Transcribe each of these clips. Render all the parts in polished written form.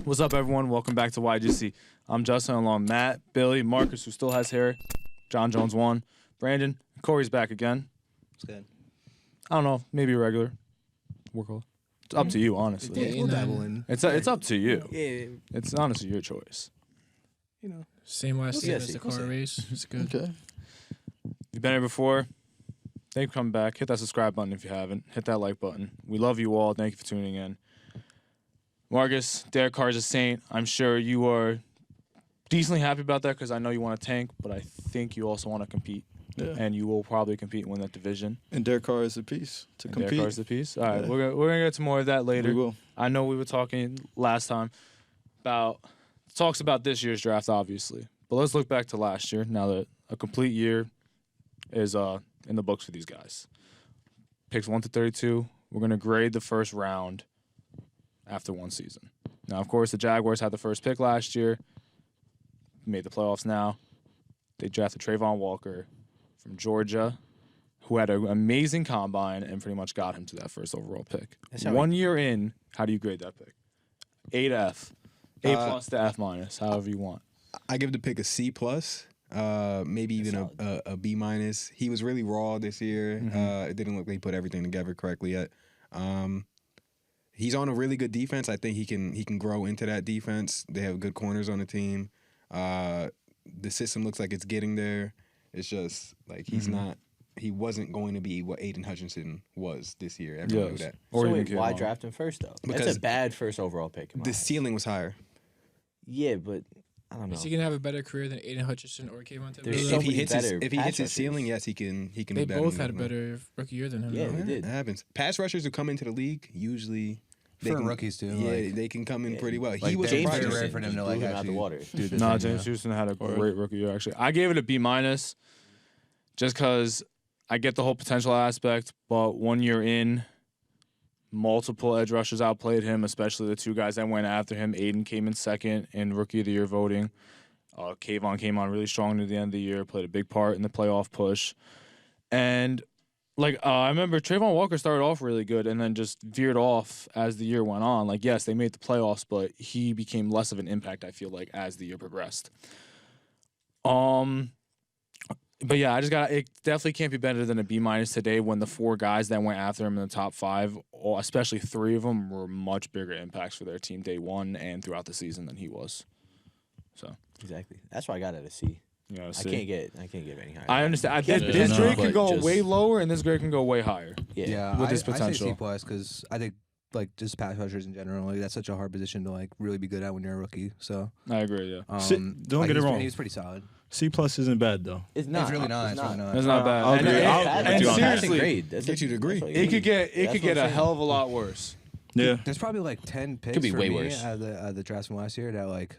What's up, everyone? Welcome back to YGC. I'm Justin, along with Matt, Billy, Marcus, who still has hair, John Jones 1, Brandon, Corey's back again. It's good. I don't know, maybe a regular workaholic. It's up to you, honestly. Yeah, we'll dabble in. It's up to you. Yeah, It's honestly your choice. you know. Same last see, name as the we'll car see. race. It's good. Okay. If you've been here before, thank you for coming back. Hit that subscribe button if you haven't. Hit that like button. We love you all. Thank you for tuning in. Marcus, Derek Carr's a saint. I'm sure you are decently happy about that because I know you want to tank, but I think you also want to compete. Yeah. And you will probably compete and win that division. And Derek Carr is a piece to And compete. Derek Carr's the piece. All right, Yeah. we're gonna get to more of that later. We will. I know we were talking last time about talks about this year's draft, obviously, but let's look back to last year. Now that a complete year is in the books for these guys, picks 1 to 32. We're gonna grade the first round after one season. Now, of course, the Jaguars had the first pick last year, made the playoffs. Now they drafted Trayvon Walker from Georgia, who had an amazing combine and pretty much got him to that first overall pick. That's how 1 year in, how do you grade that pick? A to F. A plus to F minus, however you want. I give the pick a C plus, maybe even a B minus. He was really raw this year. It didn't look like he put everything together correctly yet. He's on a really good defense. I think he can grow into that defense. They have good corners on the team. The system looks like it's getting there. It's just like he wasn't going to be what Aiden Hutchinson was this year. Everyone knew that. Or So even wait, why Kayvon. draft him first though? Because That's a bad first overall pick. in my The eyes. ceiling was higher. Yeah, but I don't know. Is he gonna have a better career than Aiden Hutchinson or Kayvon There's Thibodeau? so If he many hits better his pass rushers. ceiling, yes, he can They be better. both than had a him. better rookie year than him. Yeah, though. they did. It happens. Pass rushers who come into the league usually For rookies, too, Yeah, like- they can come in pretty well. like He was they're James very surprising. rare Houston for them just to, blew like, him out the actually water. do this. No, thing, James yeah. Houston had a great rookie year, actually. I gave it a B minus just because I get the whole potential aspect, but 1 year in, multiple edge rushers outplayed him, especially the two guys that went after him. Aiden came in second in Rookie of the Year voting. Kayvon came on really strong near the end of the year, played a big part in the playoff push. And, I remember Trayvon Walker started off really good and then just veered off as the year went on. Like, yes, they made the playoffs, but he became less of an impact, I feel like, as the year progressed. But yeah, it definitely can't be better than a B minus today when the four guys that went after him in the top five, especially three of them, were much bigger impacts for their team day one and throughout the season than he was. So Exactly. That's why I got it a C. you gotta I see. can't get any higher. I understand. Can't This, be this better, grade but can go just- way lower and this grade can go way higher. Yeah. with his I say potential. C plus because I think like just pass rushers in general, like that's such a hard position to like really be good at when you're a rookie. So I agree. Yeah, Don't like, get it he's wrong. He was pretty solid. C plus isn't bad though. It's not. It's really not. It's It's really not. it's not bad. I'll And- agree. and- I'll and agree on that. seriously, grade. That's Get you to agree. it could get That's what I'm a saying. hell of a lot worse. Yeah. There's probably like 10 picks Could be for way me worse. out of the drafts from last year that like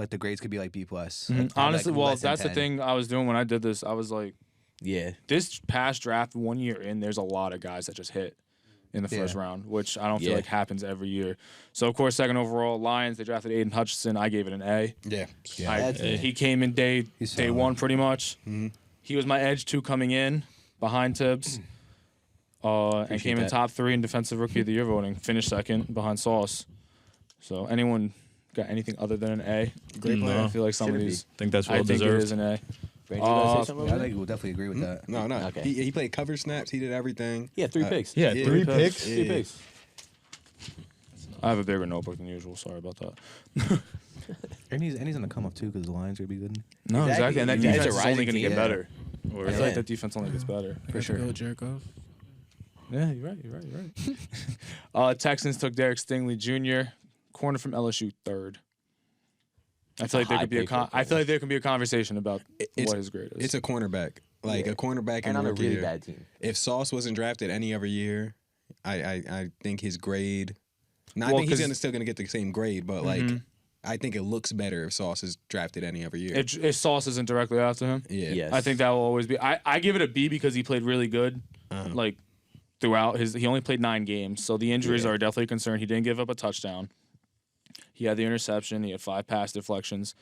the grades could be like B plus. Mhm. Like, Honestly, like, well, less than that's the 10. thing I was doing when I did this. I was like, Yeah. this past draft 1 year in, there's a lot of guys that just hit in the first Yeah. round, which I don't feel Yeah. like happens every year. So, of course, second overall, Lions, they drafted Aiden Hutchinson. I gave it an A. Yeah. He came in day He's day solid. one pretty much. Mhm. He was my edge two coming in behind Tibbs. And Appreciate came in that. top three in defensive rookie of the year voting. Finished second behind Sauce. So anyone got anything other than an A? Great player. I feel like some of Shouldn't these. I think that's I well think it deserved. is an A. Brandon, you gonna say something Yeah, I over think there? we'll definitely agree with that. No. Okay. He played cover snaps. He did everything. Yeah, 3 picks. Yeah, Yeah. 3 picks. Three Yeah. picks. I have a bigger notebook than usual. Sorry about that. And he's on the come up too because the Lions are gonna be good. No, exactly. And that Yeah, it's defense a is only rising going to get team. better. I feel Yeah. like that defense only gets better. For sure. Jericho. Yeah, you're right. Texans took Derek Stingley Jr., corner from LSU, third. I feel like there high could be pick for I feel like there could be a conversation about It's- what his grade is. It's a cornerback. Like Yeah. a cornerback in And on a rookie really year. bad team. If Sauce wasn't drafted any other year, I think his grade. Now, Well, I think he's 'cause- still gonna get the same grade, but like I think it looks better if Sauce is drafted any other year. if Sauce isn't directly after him, yeah. Yes. I think that will always be. I give it a B because he played really good, like throughout his. He only played 9 games, so the injuries Yeah. are definitely a concern. He didn't give up a touchdown. He had the interception. He had 5 pass deflections.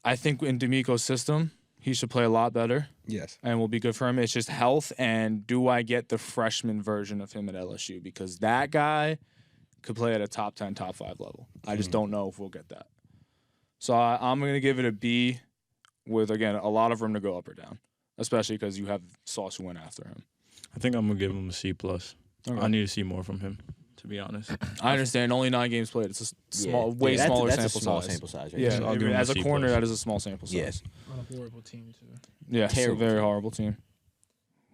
I think in D'Amico's system, he should play a lot better Yes. and will be good for him. It's just health and do I get the freshman version of him at LSU? Because that guy could play at a top 10, top 5 level. I just don't know if we'll get that. So I'm going to give it a B with, again, a lot of room to go up or down, especially because you have Sauce who went after him. I think I'm gonna give him a C plus. Okay. I need to see more from him, to be honest. I understand. Only 9 games played. It's a way that's, smaller that's sample a small size. sample size, right? Yeah, So I'll I give mean, him a as a C corner, plus. that is a small sample size. Yes. On a horrible team too. Yeah, it's a Terrible very team. horrible team.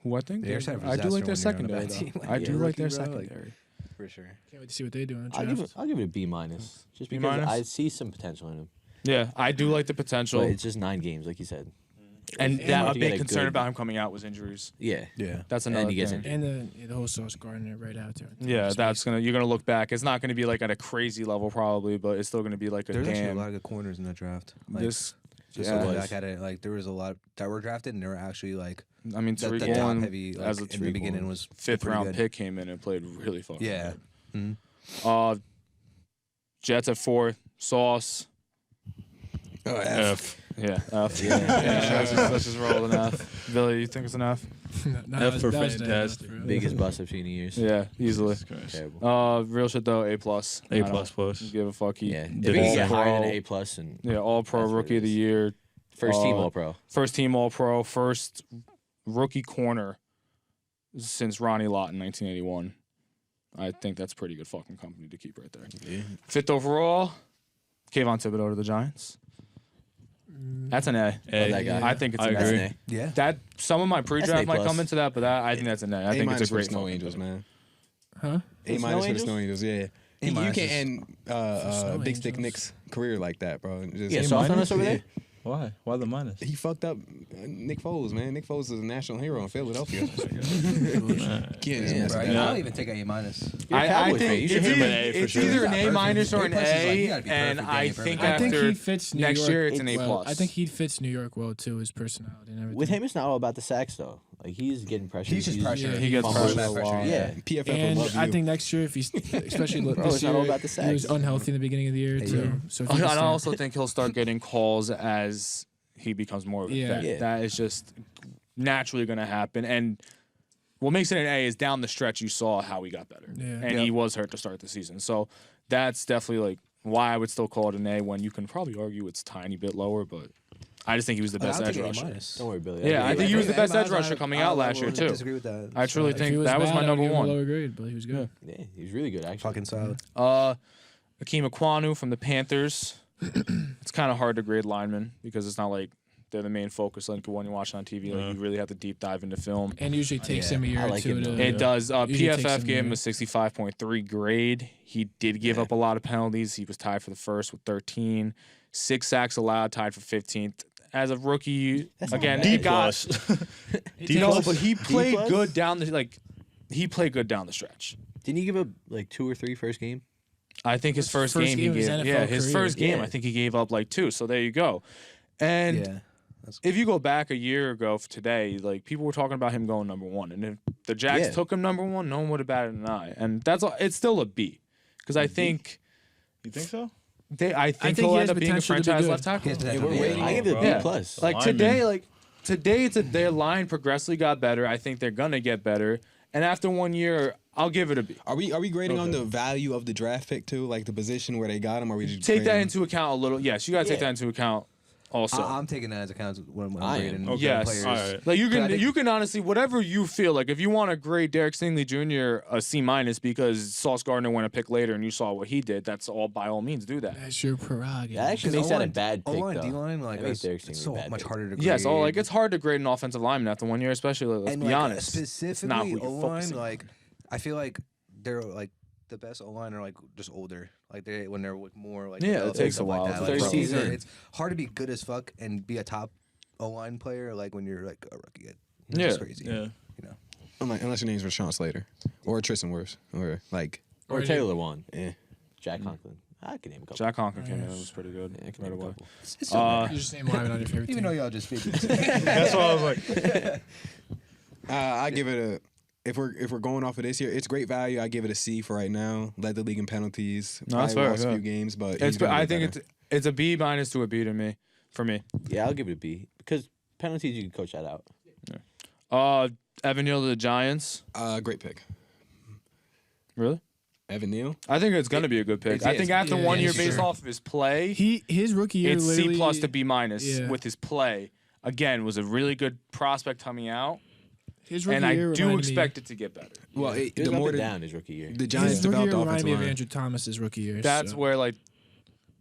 Who I think They actually have I do like their disaster when you're on secondary. a bad team. Though. I Yeah, do like their rookie, bro, like- secondary. For sure. Can't wait to see what they do in the I'll give draft. it a B minus, just B because minus? I see some potential in him. Yeah, I do like the potential. But it's just 9 games, like you said. And It's that hard a to big get concern good- about him coming out was injuries. Yeah. Yeah. That's And another he gets thing. And the whole Sauce Gardner right after. Yeah, that's you're gonna look back. It's not gonna be like at a crazy level probably, but it's still gonna be like a There's actually a damn. lot of good corners in that draft. Like, This, just yeah. looking back at it, like there was a lot that were drafted, and they were actually like I mean, the Tariq top Woolen heavy. Like, as a in the beginning was fifth pretty round good. pick came in and played really fucking. Yeah. good. Mhm. Jets at 4. Sauce. Oh, F. Yeah, F. Yeah, let's just roll an F. Billy, you think it's an F? F for fantastic. Biggest bust I've seen in years. Yeah, easily. Jesus Christ. Terrible. Real shit though, A plus. A plus plus. Give a fuck. Yeah. If Did he can all get higher than pro. an A plus and Yeah, all pro That's what rookie it of the is. year. first team Uh, All Pro. First team All Pro, first rookie corner since Ronnie Lott in 1981. I think that's pretty good fucking company to keep right there. Yeah. 5th overall, Kayvon Thibodeau to the Giants. That's an A. A. that guy. I think it's I an That's A. agree. an A. Yeah. That some of my pre-draft A might plus. come into that, but I think that's an A. I think it's a for great Snow fucking Angels, pick. man. Huh? A Snow minus for the Angels? Snow Angels, yeah. A You minus can't is- end Snow Big Stick Angels. Nick's career like that, bro. Just, Yeah, soft on minus? us over there? Why? Why the minus? He fucked up Nick Foles, man. Nick Foles is a national hero in Philadelphia. Can't Yeah, just Bro, mess that I up. don't even take an A minus. You're a I Cowboys fan. think You should it's, give him an A for it's sure. either an He's A not minus or an perfect. A plus is like, you A, gotta be and perfect, I game think perfect. I think after he fits New next York year it's an A well. plus. I think he fits New York well too, his personality and everything. With him, it's not all about the sacks though. Like he's getting pressure. He's just pressure. Yeah, he gets fumbles. pressure a lot. Yeah. PFF will and love you. I think next year, if he's especially Bro, this it's not year, all about the he was sacks. unhealthy in the beginning of the year too. So if he And can I stay- also think he'll start getting calls as he becomes more of a Yeah. vet. Yeah. That is just naturally going to happen. And what makes it an A is down the stretch you saw how he got better. Yeah. And he was hurt to start the season. So that's definitely like why I would still call it an A when you can probably argue it's a tiny bit lower, but I just think he was the best I'll edge take an A rusher. minus. Don't worry, Billy. Yeah, I think he was the best edge rusher coming out last year I too. disagree with that. I truly if he think was that was bad, my I would number give him a one. lower grade, but he was good. Yeah, he was really good actually. Fucking solid. Akeem Ekwonu from the Panthers. It's kind of hard to grade linemen because it's not like they're the main focus. Like when you watch it on TV, like you really have to deep dive into film. And usually takes Yeah, him a year I or like two him, to. though. It does. Usually takes PFF him gave him a- a 65.3 grade. He did give up a lot of penalties. He was tied for the first with 13. 6 sacks allowed, tied for 15th. As a rookie, That's not again, bad. he D got plus. no, but he played plus? good down the he played good down the stretch. Didn't he give up like 2 or 3 first game? I think his first First game he game of his gave, NFL his career. first game Yeah. I think he gave up like 2. So there you go. And Yeah. if you go back a year ago for today, like people were talking about him going number 1, and if the Jags Yeah. took him number 1, no one would have batted an eye. And that's all, it's still a B because I think You think so? I think think he'll he end has up being a potential to be franchise good. left tackle. He has potential we're to be waiting good. I give it a B Yeah. plus. Like Lineman. today, it's their line progressively got better. I think they're gonna get better. And after 1 year, I'll give it a B. Are we grading on the value of the draft pick too, like the position where they got him? Or are we just Take that grading- into account a little. Yes, you gotta take Yeah. that into account. Also, I'm taking that as account when I I'm am. grading Okay. yes, players. All right. like you But I can think- you can honestly whatever you feel like. If you want to grade Derek Stingley Jr. a C minus because Sauce Gardner went a pick later and you saw what he did, that's all by all means do that. That's your prerogative. That actually makes that a bad pick O-line, though. D-line, like That makes it's, Derek it's Stingley so a bad much pick. harder to grade. Yes, like it's hard to grade an offensive lineman after 1 year, especially. Let's and be like, honest. Specifically, Not who you're O-line, focusing on. like I feel like they're like the best O-line are like just older. Like they when they're with more like Yeah, it developed takes and a stuff while. Like that. Third Like, rookies season. it's hard to be good as fuck and be a top O-line player like when you're like a rookie. It's Yeah. just crazy. Yeah. You know. Unless your name's Rashawn Slater or Tristan Wirfs or like Or Taylor one. eh. Jack Conklin. I can name a couple. Jack Honker came in, it was pretty good Yeah, I can right name a away. couple. You just name lineman on your favorite Even team. though y'all just speak. That's why I was like, I give it a. If we're going off of this year, it's great value. I give it a C for right now. Led the league in penalties. No, that's Probably fair, lost a yeah. few games, but he's It's gonna I get think better. it's a B minus to a B to me for me. Yeah, I'll give it a B because penalties you can coach that out. Evan Neal to the Giants. Great pick. Really? Evan Neal. I think it's going to be a good pick. It's- I think after yeah, 1 year yeah, based sure. off of his play, His rookie year, it's C literally, plus to B minus yeah. with his play. Again, was a really good prospect coming out, His rookie and I year do reminded expect it to get better. Well, He was the up more and the, down his rookie year. the me. Giants His rookie developed year the reminded offensive me of line. Andrew Thomas's rookie year. That's so. where like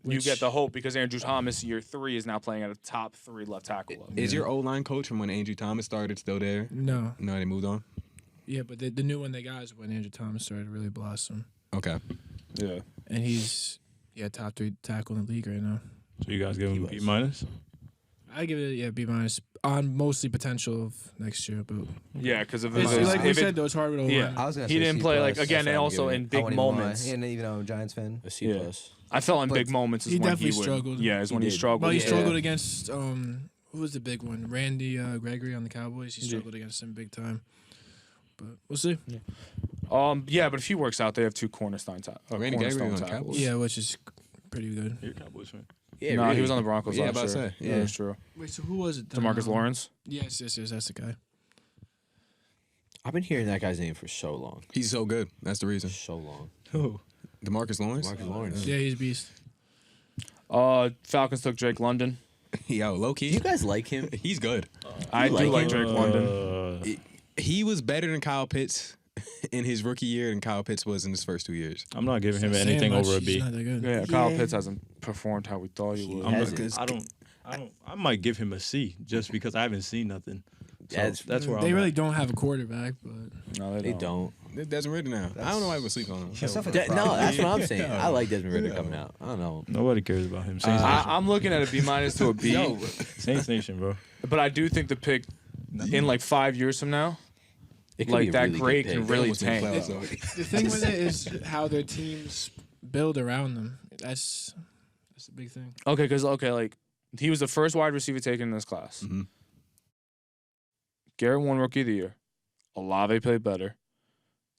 you Which- get the hope because Andrew Thomas year 3 is now playing at a top 3 left tackle level. Is your O-line coach from when Andrew Thomas started still there? No. No, they moved on. Yeah, but the new one they got is when Andrew Thomas started to really blossom. Okay. Yeah. And he's top 3 tackle in the league right now. So you guys give him He B was. minus? I give it B minus on mostly potential of next year, but Yeah, because of it's, his, like we if it- said though, it's hard with O-line. Yeah. I was gonna he say didn't C play like plus. again, That's and what I'm also giving in it. I big wouldn't even lie. moments. And even though I'm a Giants fan. A C Yeah. plus. I felt in But big moments is he when definitely he would, struggled. Yeah, is when he did. struggled. Well, he Yeah. struggled against who was the big one? Randy Gregory on the Cowboys. He Yeah. struggled against him big time. But we'll see. Yeah, but if he works out, they have 2 cornerstone Randy Gregory on the tackles. Cowboys? Yeah, which is pretty good. You're a Cowboys fan. Yeah, No, really. he was on the Broncos Yeah, last about to year. say, Yeah, yeah. that's true. Wait, so who was it? DeMarcus Lawrence. Yes, that's the guy. I've been hearing that guy's name for so long. He's so good. That's the reason. So long. Oh. DeMarcus Lawrence. Marcus Lawrence. Yeah, he's a beast. Falcons took Drake London. Yo, low Do you key. guys like him? He's good. I do like like him? Drake London. He was better than Kyle Pitts in his rookie year than Kyle Pitts was in his first 2 years. I'm not giving him Saying anything much, over a he's B. not that good. Yeah, Kyle Yeah. Pitts hasn't performed how we thought he would. I'm Has not, it? I might give him a C just because I haven't seen nothing. So That's- that's where They I'm really at. don't have a quarterback, but No, They don't. Desmond Ridder now. I don't know why people sleep on him. That's not No, that's what I'm saying. I like Desmond Ridder coming out. I don't know. Nobody cares about him. Saints Nation. I'm looking at a B minus to a B, Saints Nation, bro. but I do think the pick in like 5 years from now, It could like be a that really grade good can pick. really Almost made tank. playoffs, though. the thing with it is how their teams build around them. That's the big thing. Okay, like he was the first wide receiver taken in this class. Mhm. Garrett won Rookie of the Year. Olave played better.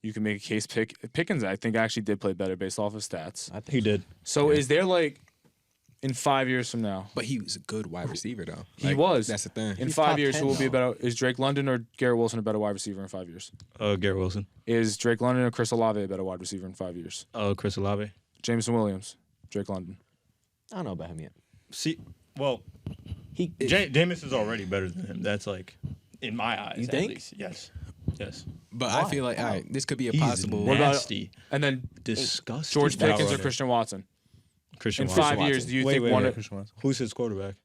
You can make a case. Pickens, I think, actually did play better based off of stats. I think He did. So is there like in 5 years from now? But he was a good wide receiver, though. He was. That's the thing. In He's 5 top years, 10 who will be a though. better? Is Drake London or Garrett Wilson a better wide receiver in 5 years? Garrett Wilson. Is Drake London or Chris Olave a better wide receiver in 5 years? Chris Olave. Jameson Williams, Drake London. I don't know about him yet. See, well, He Jameis is already better than him. That's like, in my eyes, You at think? least. Yes. Yes. But Why? I feel like, all right, this could be a He's possible. What about- nasty. And then Disgusting. George Pickens or Christian Christian Watson? Christian In Watson. 5 years, Watson. do you Wait, think wait, one? wait. Who's his quarterback?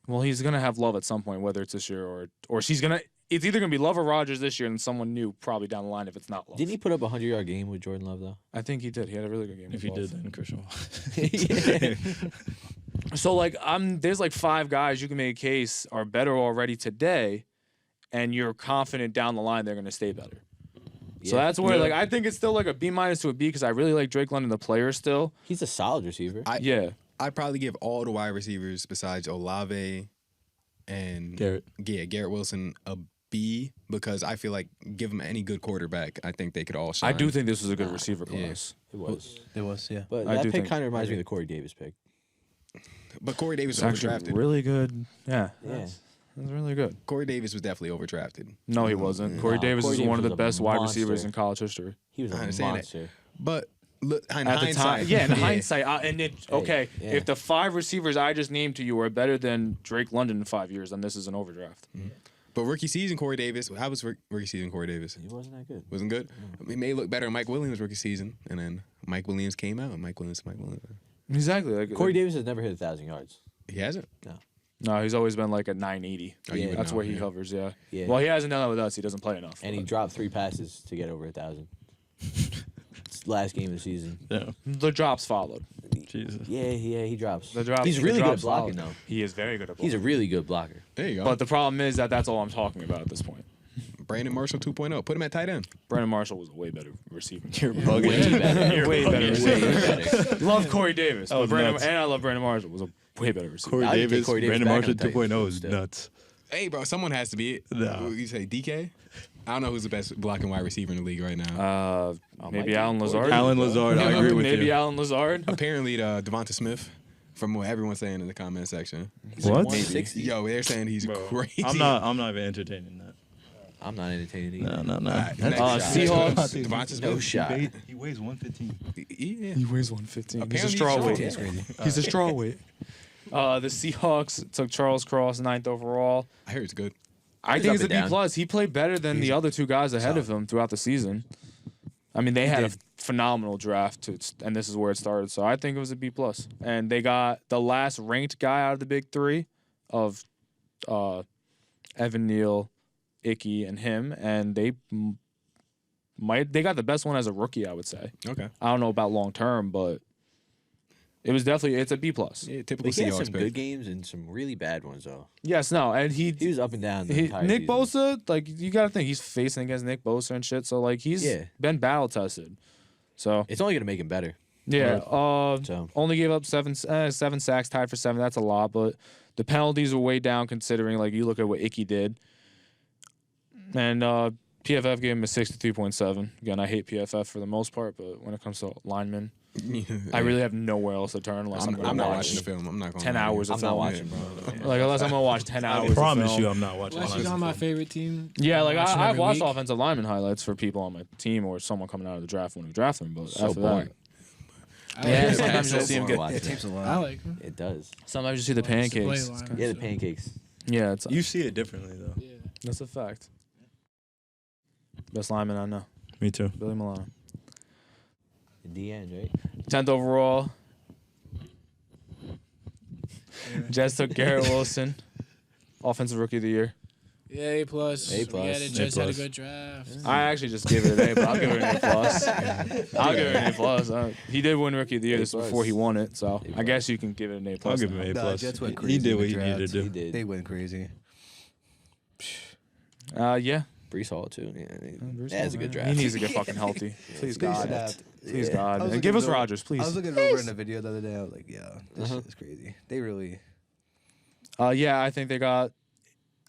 Well, he's gonna have Love at some point, whether it's this year or she's gonna. It's either gonna be Love or Rodgers this year, and someone new probably down the line if it's not Love. didn't he put up a 100-yard game with Jordan Love though? I think he did. He had a really good game. If with he Love. did, then Christian Watson. So like there's like 5 guys you can make a case are better already today, and you're confident down the line they're gonna stay better. So Yeah. that's where Yeah. like I think it's still like a B minus to a B because I really like Drake London the player still. He's a solid receiver. Yeah. I'd probably give all the wide receivers besides Olave and Garrett. Garrett Wilson a B because I feel like give them any good quarterback, I think they could all I shine. do think this was a good receiver yeah. class. It was. It was, yeah. But I that do pick think- kind of reminds me of the Corey Davis pick. But Corey Davis It's was actually overdrafted. really good. Yeah. Yeah. That's really good. Corey Davis was definitely overdrafted. No, he wasn't. Corey No, Davis Corey is Davis one of was the a best wide receivers monster. in college history. He was I a understand that. monster. But look, in At the hindsight, time, yeah, in hindsight, and it okay. yeah. If the 5 receivers I just named to you are better than Drake London in 5 years, then this is an overdraft. But rookie season, Corey Davis. How was rookie season, Corey Davis? He wasn't that good. Wasn't good. He may look better than Mike Williams rookie season, and then Mike Williams came out, and Mike Williams. Exactly. Like Corey Davis has never hit 1,000 yards. He hasn't. No, he's always been like at 980. Oh, you Yeah. would That's know, where he yeah. hovers. Yeah. Yeah. Well, he hasn't done that with us. He doesn't play enough. And he but dropped 3 passes to get over 1,000. Last game of the season. Yeah. the drops followed. Jesus. Yeah, he drops. The drops. He's the really good at drops blocking, followed. though. He is very good at blocking. He's a really good blocker. There you go. But the problem is that that's all I'm talking about at this point. Brandon Marshall 2.0. Put him at tight end. Brandon Marshall was a way better receiver. You're Way bugging. better. way better Way receiver. better. Love Corey Davis, That but was Brandon, nuts. and I love Brandon Marshall. Was a way better receiver. Corey I'd take Davis, Corey Davis Brandon back Marshall on the Titans 2.0 is still. nuts. Hey, bro, someone has to be it. No. You say DK? I don't know who's the best blocking wide receiver in the league right now. Maybe Mikey. Alan Lazard. Alan Lazard, I agree with Maybe you. Alan Lazard. Apparently, Devonta Smith, from what everyone's saying in the comment section. What? 160. Yo, they're saying he's Bro, crazy. I'm not even entertaining that. I'm not entertaining No, either. no, no. Next Seahawks. Devontae No Smith. shot. He weighs 115. Yeah. He weighs 115. He's a Apparently straw he's weight. strong. That's crazy. He's a straw weight. The Seahawks took Charles Cross 9th overall. I heard it's good. I He's think up it's a and B down. plus. He played better than the other two guys ahead of him throughout the season. I mean, they had a phenomenal draft, and this is where it started. So I think it was a B plus. And they got the last ranked guy out of the big three of Evan Neal, Icky, and him, and they got the best one as a rookie. I would say. Okay. I don't know about long term, but it's a B plus. Yeah, typical But he had Seahawks some pick. good games and some really bad ones though. Yes, no, and He was up and down. The He, entire Nick season. Bosa, like you gotta think he's facing against Nick Bosa and shit. So like he's Yeah. been battle tested. So It's only gonna make him better. yeah, So only gave up seven sacks, tied for 7. That's a lot, but the penalties were way down considering like you look at what Icky did. And PFF gave him a 63.7. Again, I hate PFF for the most part, but when it comes to linemen, I really have nowhere else to turn unless I'm I'm gonna not watch watching the film. I'm not going. 10 hours of I'm film. not watching, bro. Like unless I'm gonna watch 10 hours. I promise of film. you, I'm not watching. Unless he's on my favorite team. Yeah, like watch him I've every watched week. offensive lineman highlights for people on my team or someone coming out of the draft when we draft them. But So after boring. that, I yeah, like him. sometimes you'll see him get. Watch Yeah, it. tapes a lot. I like him. It does. Sometimes you see the Well, it's the play pancakes. line. Yeah, the pancakes. Yeah, it's You see it differently though. Yeah. that's a fact. Best lineman I know, Me too. Billy Milano. The end, right? 10th overall. Jets took Garrett Wilson, offensive rookie of the year. Yeah, A plus. A plus. Yeah, the Jets had a plus. good draft. I actually just gave it an A, but I'll give it an A plus. I'll give it an A plus. He did win rookie of the year. This is before he won it, so I guess you can give it an A I'll plus. give him now. A Nah, plus. Jets went He crazy did in what the he needed draft. to He do. did. They went crazy. Yeah. Brees Hall too. Yeah, Bruce that's a Hall, good man. draft. He needs to get fucking healthy. Please God. Please Yeah. God. I was And give us looking Rodgers, I was please. looking over in the video the other day. I was like, yeah, this shit is crazy. They really. Yeah, I think they got.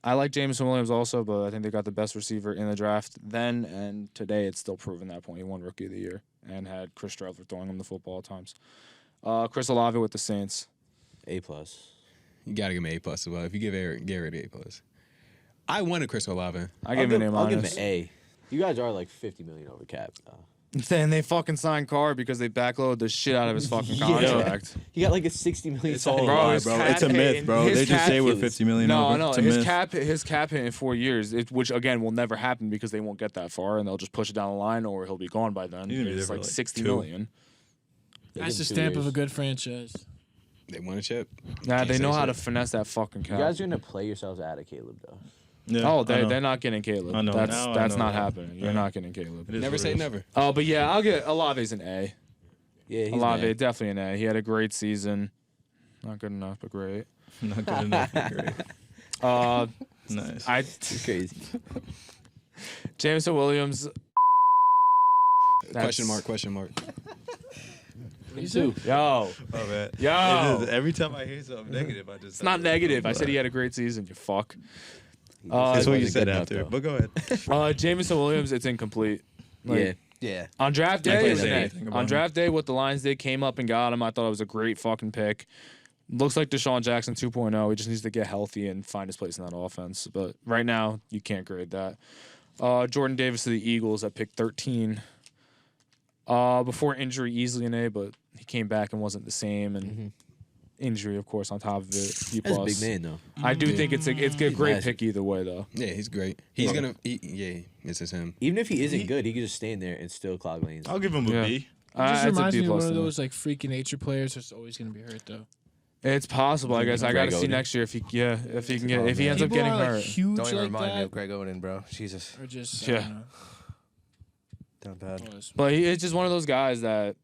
I like Jameson Williams also, but I think they got the best receiver in the draft then and today. It's still proven that point. He won Rookie of the Year and had Chris Streveler throwing him the football at times. Chris Olave with the Saints. A plus. You gotta give him A plus as well. If you give Garrett A plus, I wanted Chris Olave. I give him an A I'll give him minus. an A. You guys are like 50 million over cap. Then they fucking signed Carr because they backloaded the shit out of his fucking contract. He got like a 60 million. It's all signing Bro, a lie, his bro. cap It's a hit myth, in- bro. his They just cap say we're hit- 50 million No, over. no, It's a his myth. cap hit in 4 years, which again will never happen because they won't get that far and they'll just push it down the line or he'll be gone by then. He's gonna be It's there like for, like, 60 2. million. That's the stamp of a good franchise. They won a chip. Nah, Can't they say know how shit. to finesse that fucking You cap. guys are gonna play yourselves out of Caleb though. Yeah, Oh, I know. they're not getting Caleb. I know. That's Now I that's know not that. happening. You're Yeah. not getting Caleb. It is Never what say it is. never. Oh, but yeah, I'll get Olave's an A. Yeah, he's Olave mad. definitely an A. He had a great season. Not good enough, but great. Not good enough. Great. Nice. He's crazy. Jameson Williams. Question mark. You too. Yo, Oh man. Yo. It is. Every time I hear something negative, I just. it's not negative. I said he had a great season. You fuck. That's what you wasn't said good enough, after. though. But go ahead. Jameson Williams, it's incomplete. Like, Yeah. Yeah. On draft I day, can't it's say an A. anything about On him. draft day, what the Lions did, came up and got him. I thought it was a great fucking pick. Looks like Deshaun Jackson 2.0. He just needs to get healthy and find his place in that offense. But right now, you can't grade that. Jordan Davis to the Eagles at pick 13. Before injury, easily an A, but he came back and wasn't the same. And injury, of course, on top of it. B+. That's a big man though. I do think it's a great massive. pick either way, though. Yeah, he's great. He's gonna. This is him. Even if he isn't good, he could just stand there and still clog lanes. I'll give him a B. Yeah. It just It's a reminds B me of plus one of to me. those like freaky nature players that's always gonna be hurt though. It's possible, I guess. I got to Greg see Oden. next year if he can get if he ends up People getting are, like, hurt. huge Don't even like remind me that, of Greg Oden, bro. Jesus. or just Yeah. I don't know. Down bad. But it's just one of those guys that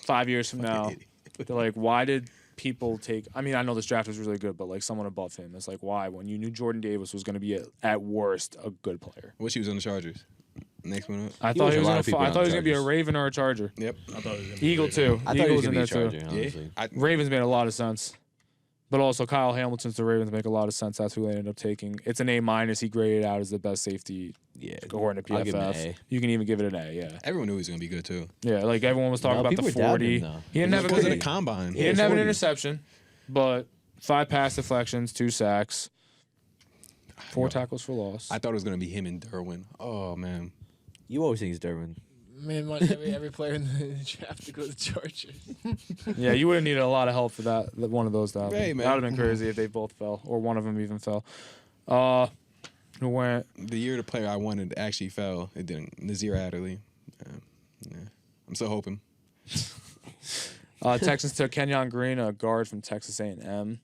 5 years from now, they're like, why did people take? I mean, I know this draft was really good, but like someone above him, it's like, why? When you knew Jordan Davis was going to be at worst a good player. Wish he was on the Chargers. Next one up. I thought was he a was lot going of people I on thought he was going to be a Chargers. Raven or a Charger. Yep. I thought it was gonna be Eagle great. too. I thought he Eagle was in gonna there be a too. Charger, honestly. Ravens made a lot of sense. But also Kyle Hamilton's the Ravens make a lot of sense. That's who they ended up taking. It's an A minus. He graded out as the best safety Yeah. according to I'll give him an PFF. A. You can even give it an A, yeah. Everyone knew he was gonna be good too. Yeah, like everyone was talking No, about people the were doubting 40. him, though. He didn't have a Because of good the combine. He didn't have an 40. interception, but 5 pass deflections, 2 sacks. 4 tackles for loss. I thought it was gonna be him and Derwin. Oh man. You always think it's Derwin. Man, every player in the draft to go to the Chargers. Yeah, you would have needed a lot of help for that. One of those to happen. Hey, man. That would have been crazy if they both fell, or one of them even fell. Who went? The year the player I wanted actually fell. It didn't. Nazir Adderley. Yeah. I'm still hoping. Texans took Kenyon Green, a guard from Texas A&M.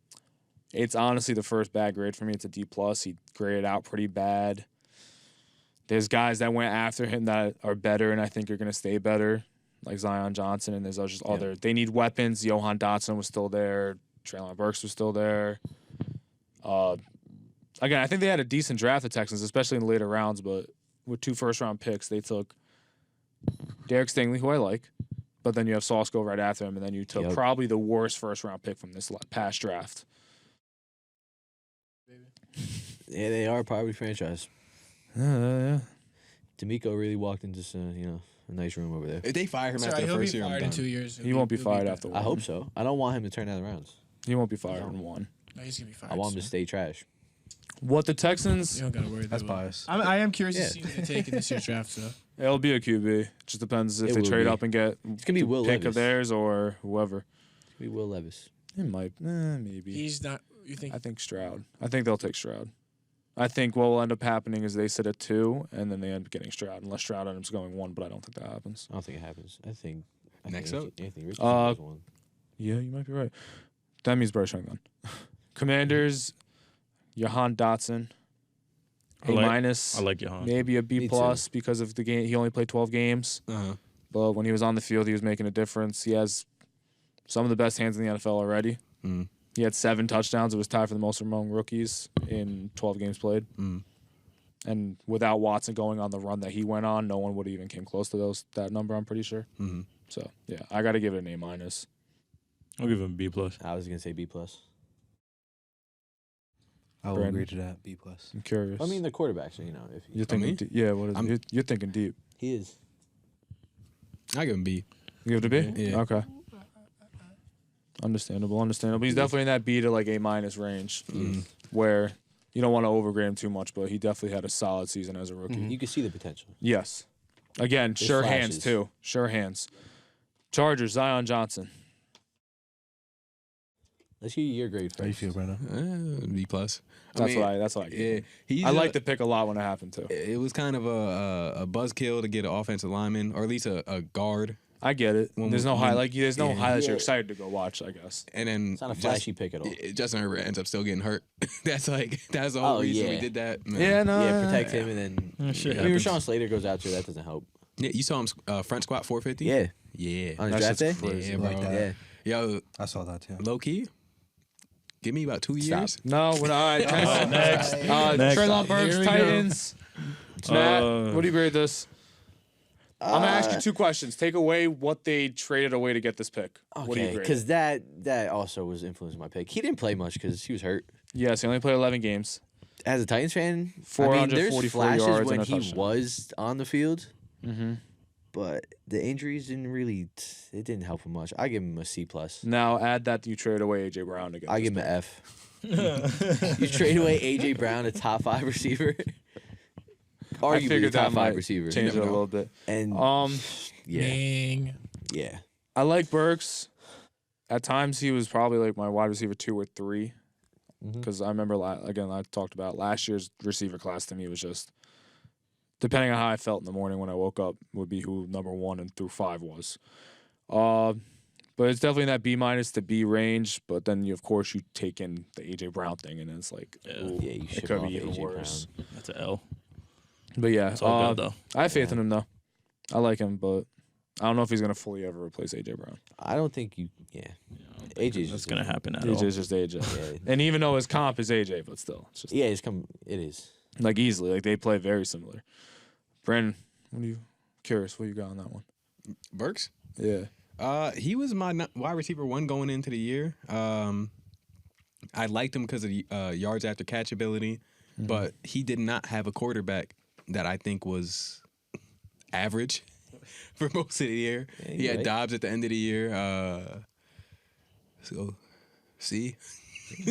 It's honestly the first bad grade for me. It's a D+. He graded out pretty bad. There's guys that went after him that are better and I think are going to stay better, like Zion Johnson, and there's just other. They need weapons. Johan Dotson was still there. Traylon Burks was still there. Again, I think they had a decent draft, the Texans, especially in the later rounds, but with 2 first-round picks, they took Derek Stingley, who I like, but then you have Sauce go right after him, and then you took probably the worst first-round pick from this past draft. Yeah, they are probably franchise. Yeah. D'Amico really walked into some, a nice room over there. If they fire him Sorry, after the he'll be first year, I'm fired done. in 2 years. He won't be fired back. after I hope so. I don't want him to turn out the rounds. He won't be fired in 1. No, he's gonna be fired. I want him to soon. stay trash. What the Texans, You don't gotta worry. That's biased. I am curious Yeah. to see who they take in this year's draft. So it'll be a QB. Just depends if It they will trade be. up and get It's gonna be Will pick Levis. of theirs or whoever. It's gonna be Will Levis. It might. Maybe. he's not. You think? I think Stroud. I think they'll take Stroud. I think what will end up happening is they sit at 2, and then they end up getting Stroud, unless Stroud ends up going 1, but I don't think that happens. I don't think it happens. I think Next Anthony, up. Anthony Richardson Uh, was one. Yeah, you might be right. That means Bryce Young then. Commanders, Johan Dotson, A minus, I like Johan. maybe a B Me plus because of the game. He only played 12 games, Uh-huh. but when he was on the field, he was making a difference. He has some of the best hands in the NFL already. Mm. He had 7 touchdowns. It was tied for the most among rookies in 12 games played. Mm. And without Watson going on the run that he went on, no one would have even came close to that number, I'm pretty sure. Mm-hmm. So, yeah, I got to give it an A minus. I'll give him a B+. I was gonna say B plus. I will Brandon. agree to that. B plus. I'm curious. I mean, the quarterbacks, so if you're thinking, me? yeah, what is I'm- it? You're thinking deep. he is. I give him B. You give it a B? Yeah. Okay. Understandable. He's definitely in that B to like A minus range Mm. where you don't want to overgrade him too much, but he definitely had a solid season as a rookie. You can see the potential. Yes. Again, There's sure hands flashes. too. Sure hands. Chargers, Zion Johnson. Let's hear your grade first. How you feel, Brandon? B plus. That's what I give Yeah, him. he's I like the pick a lot when it happened too. It was kind of a buzzkill to get an offensive lineman, or at least a guard, I get it. When- There's no when- highlight. There's no yeah. highlights you're Yeah. excited to go watch, I guess. and then It's not a flashy pick at all. Justin Herbert ends up still getting hurt. That's the whole Oh, reason we yeah. did that. Man. Yeah, no. Yeah, protect him and then. Shit I mean, happens. Rashawn Slater goes out too. That doesn't help. Yeah, you saw him front squat 450. Yeah, yeah, on his That draft day. shit's crazy. yeah, Like bro. that. Yeah. Yo, I saw that too. low key. Give me about 2 Stop. years. No, we're not. All right, Next. Treylon Here Burks, we go. Titans. Matt, Uh, what do you grade this? I'm gonna ask you 2 questions. Take away what they traded away to get this pick. What do you Okay, grade? because that also was influencing my pick. He didn't play much because he was hurt. Yes, he only played 11 games. As a Titans fan, there's 444 flashes yards when and a he touchdown. was on the field, Mm-hmm. but the injuries it didn't help him much. I give him a C plus. Now add that you traded away AJ Brown to get. I this give him pick. an F. You trade away AJ Brown, a top 5 receiver. I Arguably a figured top that 5 might receiver. change it a never know. little bit. And yeah, Dang. yeah. I like Burks. At times, he was probably like my wide receiver 2 or 3. Mhm. Because I remember, again, I talked about last year's receiver class to me was just, depending on how I felt in the morning when I woke up, would be who number 1 and through 5 was. But it's definitely in that B minus to B range. But then, of course, you take in the AJ Brown thing, and then it's like, Yeah. ooh, Yeah, you it ship could him be off even AJ worse. Brown. That's an L. But yeah, It's all good, though. I have faith Yeah. in him, though. I like him, but I don't know if he's going to fully ever replace AJ Brown. I don't think you. Yeah, AJ's That's just going to happen at all. AJ's just AJ. Yeah, And even though his comp is AJ, but still, it's just yeah, It is. like easily. Like they play very similar. Brandon, what are you curious? What you got on that one? Burks. Yeah. He was my wide receiver 1 going into the year. I liked him because of the yards after catch ability, but he did not have a quarterback that I think was average for most of the year. Yeah, he you're had right. Dobbs at the end of the year. So, see,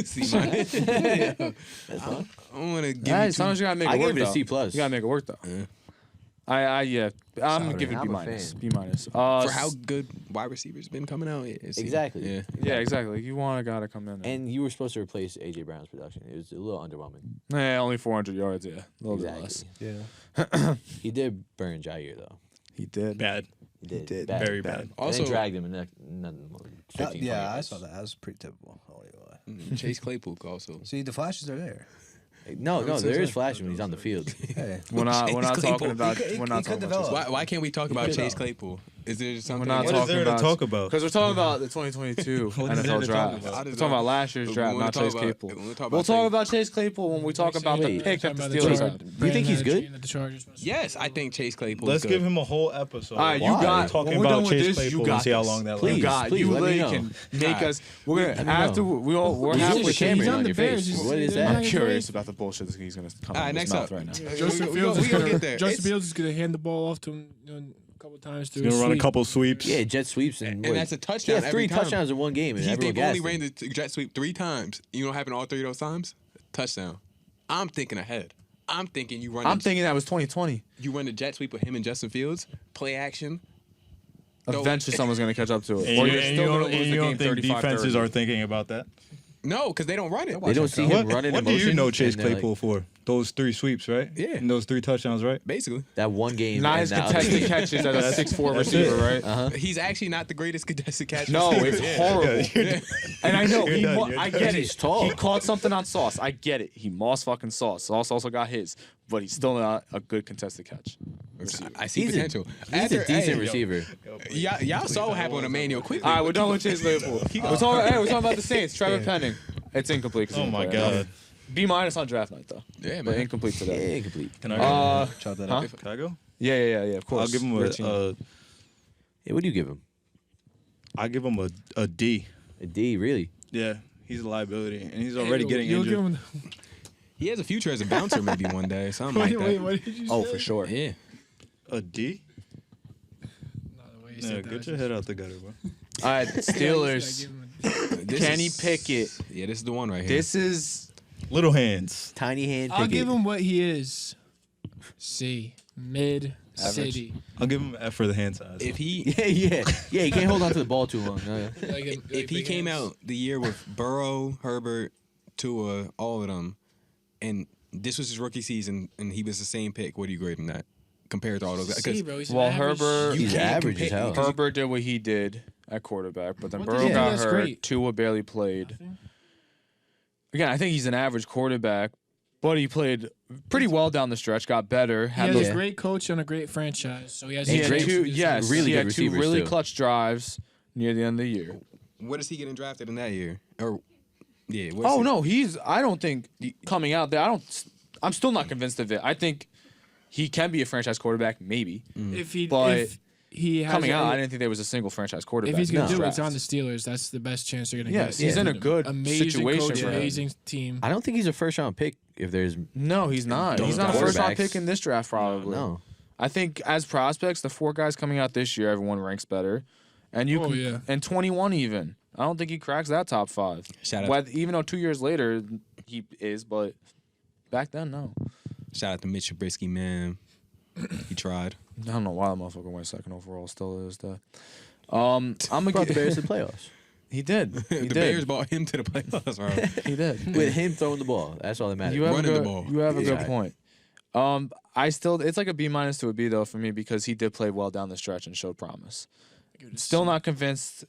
C minus. That's fine. I want to give Yeah, you sometimes you gotta make I it work gave it a though. C plus. You gotta make it work though. Yeah. Yeah. I'm gonna give it I'm B a minus. fan. B minus. for how good wide receivers been coming out. Yeah, C. Exactly. Yeah. Yeah, exactly. You want a guy to come in. And you were supposed to replace AJ Brown's production. It was a little underwhelming. Only 400 yards. Yeah, a little bit less. Exactly. Yeah. He did burn Jair though. He did. Bad. He did. did. Bad. Very bad. And Also- then dragged him in nothing more. 15, Yeah, 20 I yards. saw that. That was pretty typical. I won't even lie. Chase Claypool also. See, the flashes are there. No, so there is sorry. flashing when he's on the field. Hey. We're not Chase talking Claypool. about. He We're could not talking about. develop. Why can't we talk about Good Chase job. Claypool? Is there something? not What talking is there about- to talk about? Because we're talking about the 2022 What is there NFL to draft. talk about? We're talking about last year's draft, not Chase Claypool. We'll talk We'll about talk about Chase Claypool when we talk about the Wait. pick that the Talking Steelers about had. the Do you think he's good? That the Chargers must- Yes, I think Chase Claypool. Let's is give good. him a whole episode. All right, you Why? got. Talking when we're about done with Chase this, Claypool you got and see how this. long that Please, You got. please, You let me literally know. can make Alright. us. We're Let gonna me after know. we're You halfway. see the camera He's on on the your Bears. face. He's- What is they're that? I'm not curious about the bullshit that he's gonna come All out right, of his next mouth up. right now. Justin We Fields is gonna gonna get there. Justin It's- Fields is gonna hand the ball off to him a couple times. He's gonna run a couple sweeps. Yeah, jet sweeps and And that's a He touchdown had every three time. touchdowns in one game, and everyone They've only gassed ran him. the jet sweep 3 times. You know what happened all 3 of those times? Touchdown. I'm thinking ahead. I'm thinking you run. I'm thinking that was 2020. you run the jet sweep with him and Justin Fields. Play action. No. Eventually, someone's gonna catch up to it, And or you, you're and still you gonna don't, lose and the you game don't think 35-30. defenses are thinking about that? No, because they don't run it. They don't see him What, running what in do motion. you know Chase and they're Claypool for? Those 3 sweeps, right? Yeah. And those 3 touchdowns, right? Basically, that one game. Not and his the other contested game. catches as a 6'4" That's receiver, it. right? he's actually not the greatest contested catch. No, receiver. it's Yeah. horrible. And I know You're done, you're I done. get it. He's tall. He caught something on Sauce. I get it. He moss fucking Sauce. Sauce also got his, but he's still not a good contested catch. I see He's a- potential. He's a decent receiver. Y'all saw what happened with Emmanuel quickly. All right, we're done with Chase Claypool. We're talking about the Saints. Trevor Penning. It's incomplete. 'cause he Oh didn't my play enough. God. B minus on draft night though. Yeah, But man. incomplete Yeah, today. incomplete. Can I go? Chop that huh? up. Can I go? Yeah. Of course. I'll give him Your team. Yeah, what do you give him? I give him a D. A D, really? Yeah, he's a liability, and he's already getting You'll injured. give him He has a future as a bouncer, maybe one day, something wait, like wait, that. what did you say? Oh, for sure. Yeah. A D? No, the way you Yeah, said that get was your just- head out the gutter, bro. All right, Yeah, Steelers. give him This Kenny is- Pickett. Yeah, this is the one right here. This is Little hands. Tiny hand. I'll Pickett. give him what he is. C. Mid city. I'll give him an F for the hand size. if he Yeah. You can't hold on to the ball too long. No, yeah. if he came out the year with Burrow, Herbert, Tua, all of them, and this was his rookie season, and he was the same pick, what do you grade him that compared to all those guys? C, bro. He's an well, average- Herbert. You He's can't average as compare- hell. because Herbert did what he did at quarterback, but then What Burrow did he do got that's hurt. great? Tua barely played. Again, I think he's an average quarterback, but he played pretty well down the stretch. Got better. He Had has those a great coach on a great franchise, so he has. He He had had great- two, yes, really he good had two receivers, really too. clutch drives near the end of the year. What is he getting drafted in that year? Or yeah. Oh no, I don't think coming out there. I'm still not convinced of it. I think he can be a franchise quarterback, maybe. If he But if he has Coming a- out, I didn't think there was a single franchise quarterback. if he's gonna in this do it, it's draft. on the Steelers. That's the best chance they're gonna Yes, get. he's in a good amazing situation coach, for him. amazing team. I don't think he's a first round pick. If there's No, he's not. Those He's not a first round quarterbacks. pick in this draft, probably. no. I think as prospects, the 4 guys coming out this year, everyone ranks better, and you Oh, can, yeah. and 21 even. I don't think he cracks that top 5. Shout out, Even though 2 years later he is, but back then no. shout out to Mitch Trubisky, man. He tried. I don't know why the motherfucker went second overall. Still is that. I'm gonna Brought the get. Bears to the playoffs He did. He the did. Bears brought him to the playoffs, bro. He did. with him throwing the ball. That's all that matters. You have a Running the good, ball. You have a good Yeah. point. It's like a B minus to a B though for me because he did play well down the stretch and showed promise. Still not convinced.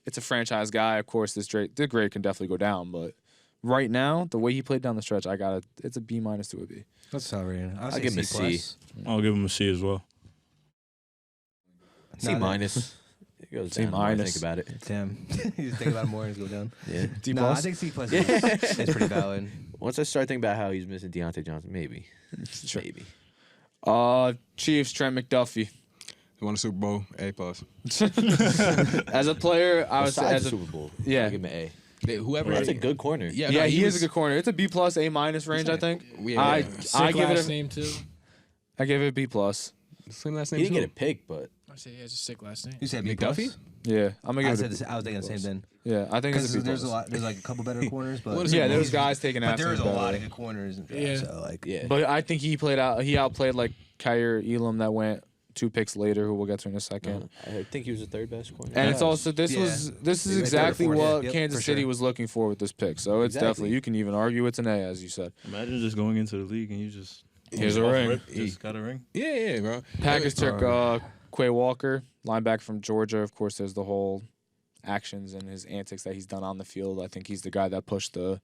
It's a franchise guy. Of course, the grade can definitely go down, but right now, the way he played down the stretch, it's a B minus to a B. That's how rating. I'll give him a C. I'll give him a C as well. C minus. It goes C down the more I minus. think about it. Damn. You just think about it more and it's go down. Yeah. D No, I plus. think C plus is pretty valid. Once I start thinking about how he's missing Deontay Johnson, maybe. Maybe. Chiefs, Trent McDuffie. He won a Super Bowl, A+. As a player, I would say Besides as the a Super Bowl, yeah. I'll give him an A. Whoever. That's a good corner. Yeah, yeah, no, he is was- a good corner. It's a B plus, A minus range, I think. Yeah, I yeah. give it last a name too. I give it a B plus. Same last name. He didn't too. get a pick, but I say he has a sick last name. You said McDuffie? plus? Yeah, I'm gonna I give said it. this, I was thinking the same thing. Yeah, I think it's Because a B there's a plus. lot. There's like a couple better corners, but Yeah, there's guys taking But that. there's a lot of good corners. In draft, Yeah. So like, Yeah. But I think he outplayed like Kyer Elam that went 2 picks later, who we'll get to in a second. I think he was the third best corner. And it's Yeah. also this Yeah. is He's like third or exactly fourth. what Yep, Kansas for City sure. was looking for with this pick. So it's Exactly. definitely, you can even argue it's an A, as you said. Imagine just going into the league and you just Here's a off ring. rip, just got a ring. Yeah, bro. Packers took Quay Walker, linebacker from Georgia. Of course, there's the whole actions and his antics that he's done on the field. I think he's the guy that pushed the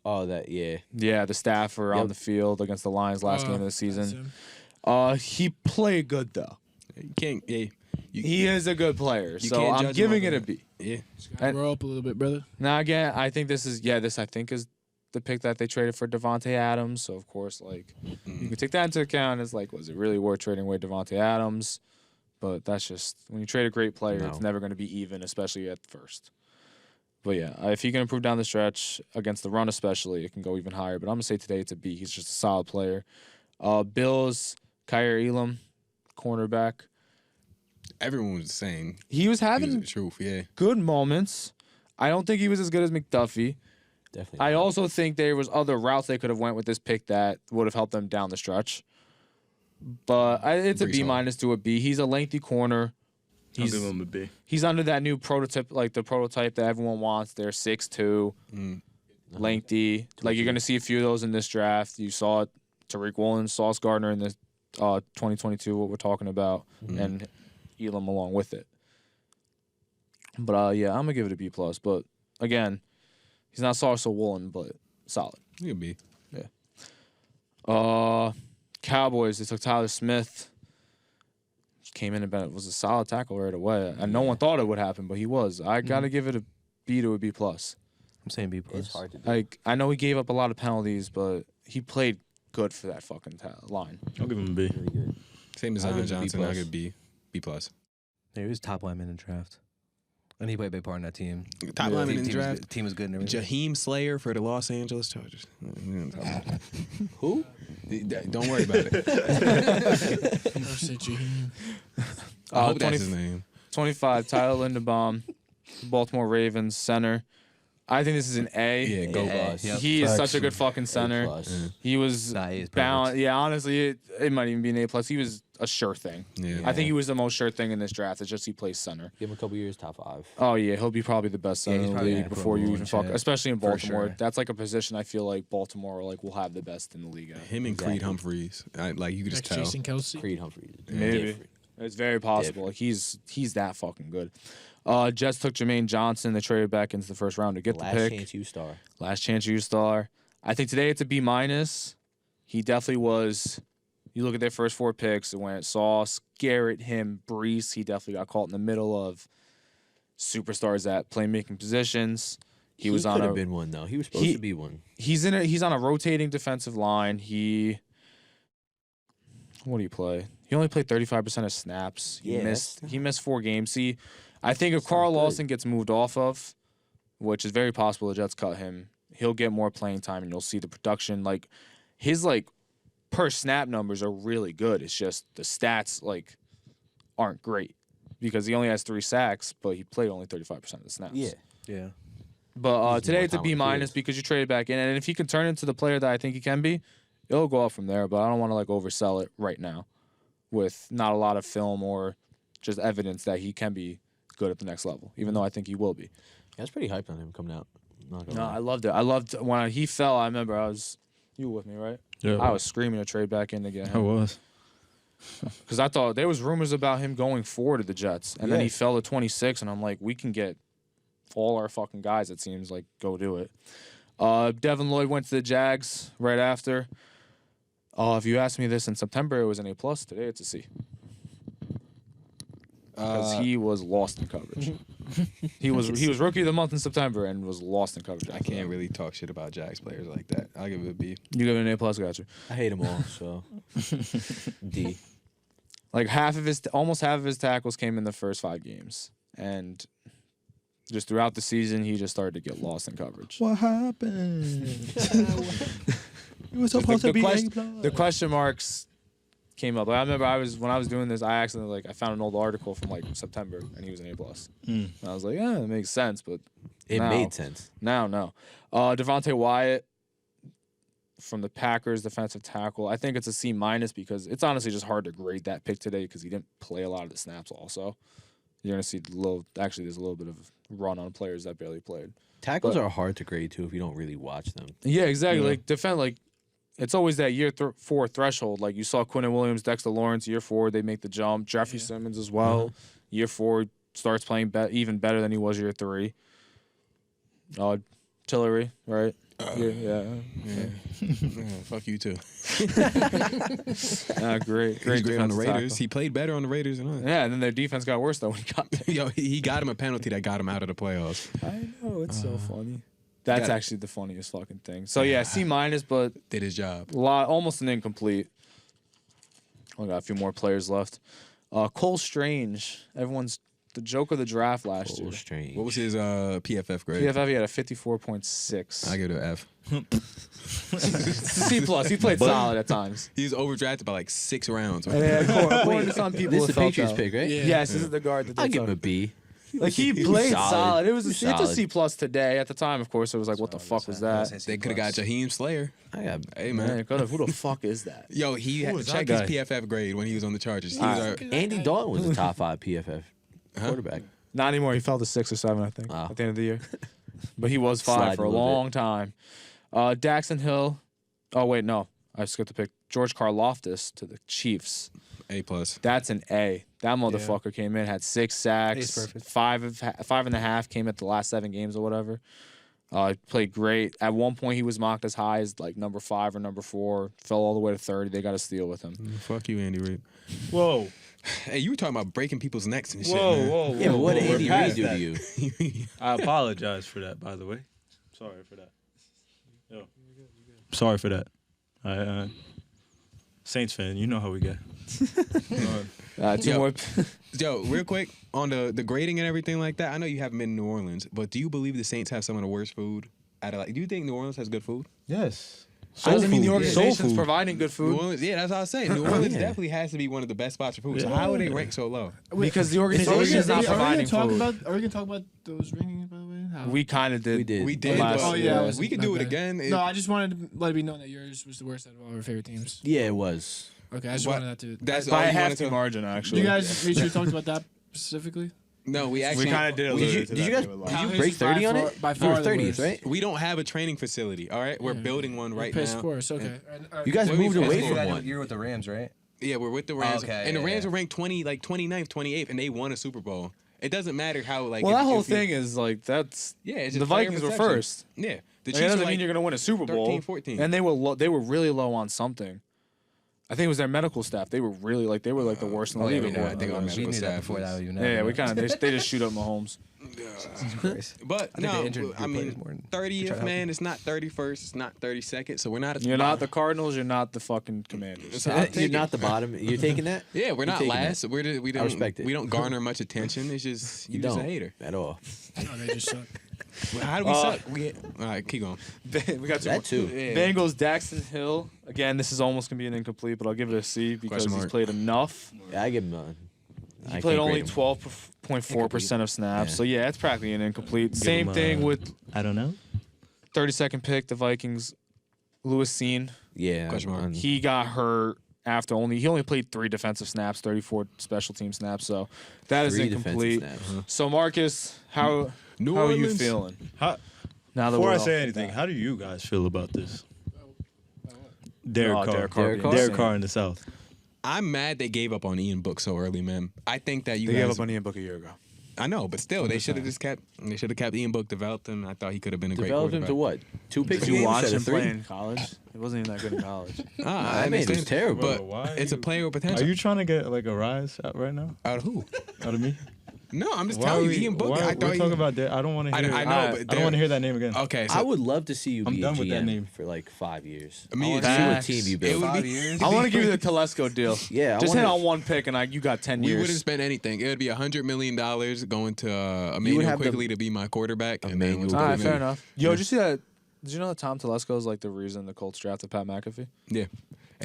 the staffer on Yep. the field against the Lions last game of the That's season. him. He played good though. You can't. Yeah, He is a good player, You so can't I'm judge him giving off it of a B. yeah. Gotta grow up a little bit, brother. Now again, I think this is the pick that they traded for Devontae Adams. So of course, like you can take that into account. It's like, was it really worth trading away Devontae Adams? But that's just when you trade a great player, it's No. never going to be even, especially at first. But yeah, if he can improve down the stretch against the run, especially, it can go even higher. But I'm gonna say today it's a B. He's just a solid player. Bills, Kyer Elam, cornerback. Everyone was saying He was he was having the truth. Yeah. good moments. I don't think he was as good as McDuffie. Definitely. I also think there was other routes they could have went with this pick that would have helped them down the stretch. But it's a Brees B Hall. minus to a B. He's a lengthy corner. I'll give him a B. He's under that new prototype, like the prototype that everyone wants. They're 6'2", lengthy. Like you're gonna see a few of those in this draft. You saw it, Tariq Woolen, Sauce Gardner in this 2022. What we're talking about, and Elam along with it. But yeah, I'm gonna give it a B plus. But again, he's not Sauce or Woolen, but solid. He could be. Cowboys, they took Tyler Smith. Came in and was a solid tackle right away. And no one thought it would happen, but he was. I gotta give it a B to a B plus. I'm saying B plus. It's hard to do. Like I know he gave up a lot of penalties, but he played good for that fucking line. I'll give him a B. Really good. Same as I'll Zion give it a B Johnson. I plus. could B plus. Yeah, he was top lineman in the draft, and he played a big part in that team. Top lineman in the team was draft. good- Team was good and everything. Jaheim Slayer for the Los Angeles Chargers. Who? Don't worry about it. I say Jaheim. I hope 20 that's his name. 25, Tyler Linderbaum, Baltimore Ravens center. I think this is an A. Yeah, go Yeah. boss. Yep. He is Facts. such a good fucking center. A+. He was Nah, he is bound. perfect. Yeah, honestly, it might even be an A plus. He was a sure thing. Yeah. I think he was the most sure thing in this draft. It's just he plays center. Give him a couple years, top 5. Oh yeah, he'll be probably the best center he's in the probably league gonna before put you him even on fuck. check. Especially in For Baltimore, sure. that's like a position I feel like Baltimore will have the best in the league. At. Him and Creed Humphreys. Like you could just Next tell. Jason Kelsey. Creed Humphreys. Maybe. Different. It's very possible. Like he's that fucking good. Jets took Jermaine Johnson. They traded back into the first round to get Last the pick. chance you star. Last chance you star. I think today it's a B minus. He definitely was. You look at their first 4 picks. It went Sauce, Garrett, him, Brees. He definitely got caught in the middle of superstars at playmaking positions. He was on could a. have been one though. He was supposed to be one. He's on a rotating defensive line. What do you play? He only played 35% of snaps. He Yeah, missed that's he missed 4 games. See, I think if Carl not good. Lawson gets moved off of, which is very possible the Jets cut him, he'll get more playing time and you'll see the production. Like his per snap numbers are really good. It's just the stats aren't great because he only has 3 sacks, but he played only 35% of the snaps. Yeah. Yeah. But He's today more it's a B talented minus kids. because you traded back in, and if he can turn into the player that I think he can be, it'll go up from there. But I don't want to oversell it right now, with not a lot of film or just evidence that he can be good at the next level. Even though I think he will be. I was pretty hyped on him coming out. Not gonna No, lie. I loved it. I loved when he fell. I remember you were with me, right? Yeah, I was screaming to trade back in to get I him was. because I thought there was rumors about him going forward to the Jets, and then he Yeah. fell to 26, and I'm like, we can get all our fucking guys. It seems like go do it. Devin Lloyd went to the Jags right after. If you asked me this in September, it was an A plus. Today it's a C because he was lost in coverage. he was rookie of the month in September and was lost in coverage. I after can't that. really talk shit about Jags players like that. I'll give it a B. You give it an A plus, got you. I hate them all. So D. Like almost half of his tackles came in the first 5 games, and just throughout the season, he just started to get lost in coverage. What happened? You were The question marks came up. I remember when I was doing this, I accidentally I found an old article from like September, and he was an A+. And I was like, yeah, it makes sense, but It no. made sense. No. Devontae Wyatt from the Packers, defensive tackle. I think it's a C- because it's honestly just hard to grade that pick today because he didn't play a lot of the snaps. Also, you're gonna see there's a little bit of run on players that barely played. Tackles But- are hard to grade too if you don't really watch them. Yeah, exactly. Yeah. Like defend, like it's always that year 4 threshold. Like you saw Quinnen Williams, Dexter Lawrence, year 4 they make the jump. Jeffrey Simmons as well. Year 4 starts playing even better than he was year 3. Tillery, right? Yeah. Fuck you too. Great. He's great on the defensive Raiders. tackle. He played better on the Raiders than us. Yeah, and then their defense got worse though when he got there. Yo, he got him a penalty that got him out of the playoffs. I know, it's so funny. That's got- actually the funniest fucking thing. So yeah, C-, but Did his job. almost an incomplete. I got a few more players left. Cole Strange, everyone's the joke of the draft last year. Strange. What was his PFF grade? PFF, he had a 54.6. I give it an F. C+. He played solid at times. He was overdrafted by like 6 rounds. According to some people, This is it the felt Patriots that. pick, right? Yeah. Yes, this is the guard that they I'll give took. him a B. Like he played solid. It was it's a Solid. C+ today. At the time, of course, it was like, what the fuck was that? They could have got Jaheim Slayer. I got Hey Man, man. it could've- who the fuck is that? Yo, he had was check that his guy? PFF grade when he was on the Chargers. He Ah. was our, Andy Dalton was a top 5 PFF quarterback. Not anymore. He fell to 6 or 7, I think, Wow. at the end of the year. But he was 5 Sliding for a a little long time. Daxon Hill. Oh wait, no, I skipped the pick. George Karlaftis to the Chiefs. A+. That's an A. That motherfucker came in, had 6 sacks, A's perfect. 5.5 came at the last 7 games or whatever. Played great. At one point, he was mocked as high as like number 5 or number 4. Fell all the way to 30. They got a steal with him. Fuck you, Andy Reid. Whoa. Hey, you were talking about breaking people's necks and shit, Whoa, man. whoa, Yeah, but what did whoa, Andy we're Reid past do that. to you? I apologize for that, by the way. Sorry for that. Yo. Sorry for that. Saints fan, you know how we get. 2 Yo. more. Yo, real quick, on the grading and everything like that, I know you haven't been in New Orleans, but do you believe the Saints have some of the worst food? Do you think New Orleans has good food? Yes. Doesn't mean the food. organization's Soul food. providing good New food Orleans, yeah, that's what I was saying. New Orleans Yeah. definitely has to be one of the best spots for food. So how would they rank so low? because the Are we organization is gonna- not are we providing gonna talk food. about? Are we gonna talk about those rankings by the way? How- We kind of did. We did. We did, Last but Oh yeah, it was we could my do it bad. again. No, I just wanted to let it be known that yours was the worst out of all our favorite teams. Yeah, it was. Okay, I just What? wanted that to. That's By all a you wanted hefty to. margin, actually. You guys made sure you talked about that specifically. No, we actually kind of did allude Did you, to did that you guys game a lot. did you His break is by 30 on far- it? by You far were the 30th, worst. right? We don't have a training facility. All right, we're building one right Piss now. poor. It's okay. You guys Let me moved finish away it. from one. You're with the Rams, right? Yeah, we're with the Rams, Okay, and the yeah, Rams yeah. are ranked 29th, 28th, and they won a Super Bowl. It doesn't matter how like. Well, if- that whole if you- thing is like that's. Yeah, it's The just player Vikings were perception. first. Yeah, the Like, that Chiefs doesn't are mean like you're gonna win a Super Bowl. 13, 14. And they were really low on something. I think it was their medical staff. They were really like the worst in the Oh, yeah, league. we know. before. I think our we medical knew that staff before was- that. You Yeah, we kind of they just shoot up Mahomes. Christ. But I think no, they injured I good mean, players more than they tried 30th to help man. It's not 31st. It's not 32nd. So we're not. You're not the Cardinals. You're not the fucking Commanders. So I'll You're take not it. the bottom. You're taking that? Yeah, we're You're not taking last. We don't. respect it. We don't garner much attention. It's just You just a don't hater. at all. No, they just suck. Well, how do we suck? All right, keep going. we got two That more. too. Yeah. Bengals, Daxton Hill. Again, this is almost gonna be an incomplete, but I'll give it a C because Question he's mark. played enough. Yeah, I give him a. He played only 12.4% of snaps, Yeah. so yeah, it's practically an incomplete. Same him, thing with I don't know. 32nd pick, the Vikings. Lewis Seen. Yeah. Question mark. He got hurt after he only played 3 defensive snaps, 34 special team snaps, so that is 3 defensive incomplete. snaps. So Marcus, how New are you Orleans. feeling? How, Now that before we're I off say the anything, bat? how do you guys feel about this? Derek Carr. Derek being Carr? Derek insane. Carr in the South. I'm mad they gave up on Ian Book so early, man. I think that you They guys. gave up on Ian Book a year ago. I know, but still, they should have just kept. They should have kept Ian Book, developed him. I thought he could have been a great Developed him quarterback. to what? 2 picks a Did you game watch instead him of 3? play in college? It wasn't even that good in college. Ah, I That man was understand. terrible. But Bro, why are it's a you- player with Are potential. you trying to get like a rise out right now? Out of who? Out of me? No, I'm just Why telling are you, we- Ian Book. why- I we're thought talking he, about that. I don't want to I, hear. I know, I- but I don't want to hear that name again. Okay, so I would love to see you I'm be done a with that GM name. for like 5 years. Me I want and to see what Facts. team you It build. would 5 be- years. I want to give you the Telesco deal. Yeah, I Just wanna- hit on one pick and you got 10 we years. wouldn't spend anything. It would be $100 million going to would Emmanuel have the- Quigley to be my quarterback. And then Emmanuel we'll All right, go fair from enough. Yo, did you see that? Did you know that Tom Telesco is like the reason the Colts drafted Pat McAfee? there. Yeah.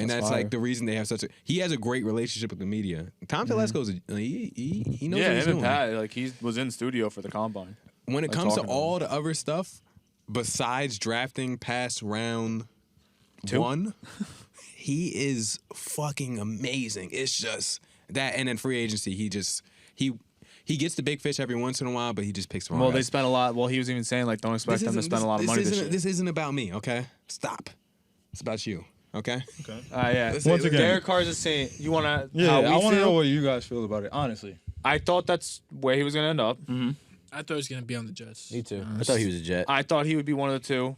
And That's that's fire. like the reason they have such a. He has a great relationship with the media. Tom Telesco's he knows Yeah, what he's him and doing. Pat, like he was in studio for the combine. When it like comes to talking to him. all the other stuff, besides drafting past round 1, he is fucking amazing. It's just that, and then free agency, he gets the big fish every once in a while, but he just picks the wrong Well, guys. they spent a lot. Well, he was even saying like, don't expect them to spend a lot of money this year. This isn't about me, okay? Stop. It's about you, okay? Yeah. Once again- Derek Carr's just saying, you want to? Yeah, how we I want to feel? know what you guys feel about it. Honestly, I thought that's where he was going to end up. I thought he was gonna be on the Jets. Me too. I thought he was a Jet. I thought he would be one of the two.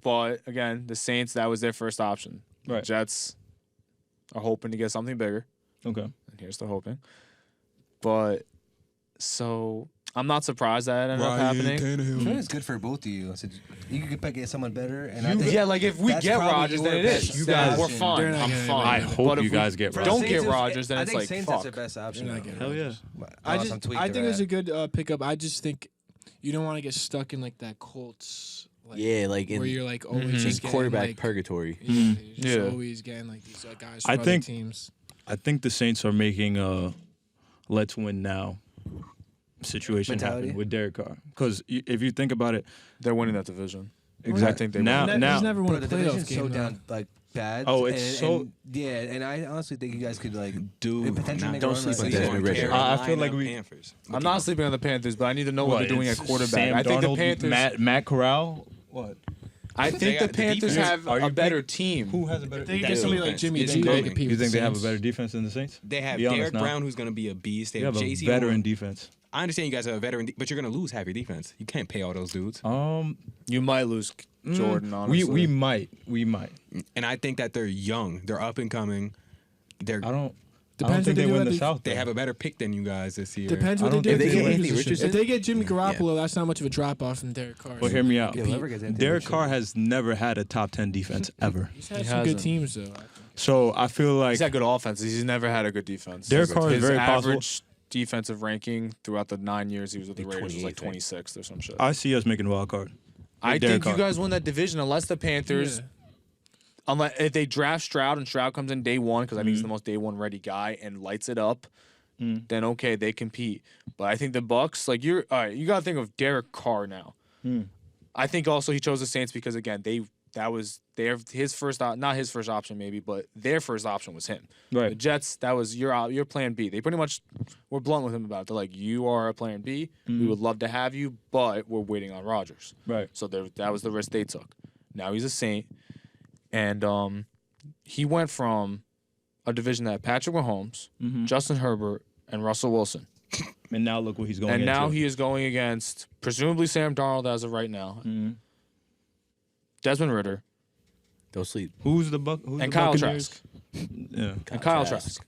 But again, the Saints, that was their first option. Right. Jets are hoping to get something bigger. okay. And here's the hoping. But so I'm not surprised that it ended up happening. I think it's good for both of you. I said, you could get someone better, and I think Yeah, like if we that's get probably Rodgers, then your it is. best You guys- we're option. fine. They're not I'm gonna fine. I But hope if you we guys get For Rodgers. Don't the get Saints, Rodgers, then I it's think like, Saints fuck. is their best option. They're not though. getting Hell yeah. Rodgers. I Unless I'm just, tweaked I their think it was ass. a good pickup. I just think you don't want to get stuck in like that Colts. Like, Yeah, like where in you're like always Mhm. just getting, quarterback like, purgatory. Yeah, you're just Yeah. always getting like these guys I from other think- teams. I think the Saints are making a let's win now situation Mentality? happen with Derek Carr. Because if you think about it, They're winning that division. exactly I think they now, will. He's now never won Bro, a the playoff division's game. so though. down like bad. Oh, it's so- yeah, and I honestly think you guys could like Dude, potentially make a don't run sleep like on this. Desmond Ritter. I feel like we- Panthers. I'm not sleeping on the Panthers, but I need to know what they're doing at it's quarterback. Sam I think Darnold, the Panthers. Matt Corral. What? I They think got the the Panthers defense. have Are you a better pick- team. Who has a better? They That get somebody like defense Jimmy is G to cooking. compete You with think the they have a Saints. better defense than the Saints? They have Be honest Derek now. Brown, who's going to be a beast. They You have a JC veteran Horn. defense. I understand you guys have a veteran, but you're going to lose half your defense. You can't pay all those dudes. You might lose Jordan. Honestly, we might. And I think that they're young. They're up and coming. I don't Depends think what they do win at the the- South. They though. have a better pick than you guys this year. Depends I what don't they do. think at they the get position. Anthony Richardson. If they get Jimmy Garoppolo, that's not much of a drop off from Derek Carr. But hear me out. Yeah, whoever gets Anthony Derek Richardson. Carr has never had a top 10 defense ever. He's had He some good hasn't. teams though. I think. So I feel like He's had good offenses. He's never had a good defense. Derek Carr is His very possible- average defensive ranking throughout the 9 years he was with the Like Raiders was like 28th, right? 26th or some shit. I see us making a wild card. I Derek think you Carr. guys win that division unless the Panthers, Yeah. unless if they draft Stroud and Stroud comes in day one because I think he's the most day one ready guy and lights it up. Then okay, they compete. But I think the Bucks, like you're, all right, you got to think of Derek Carr now. I think also he chose the Saints because again that was his first not his first option maybe, but their first option was him. Right. The Jets, that was your plan B. They pretty much were blunt with him about it. They're like, you are a plan B. We would love to have you, but we're waiting on Rodgers. Right. So that was the risk they took. Now he's a Saint, and he went from a division that had Patrick Mahomes, Justin Herbert, and Russell Wilson. And now look what he's going And into. now he is going against presumably Sam Darnold as of right now, Desmond Ritter, Don't sleep. Who's the Buck? Who's and the Kyle Buccaneers? Trask. Yeah. And Kyle Trask.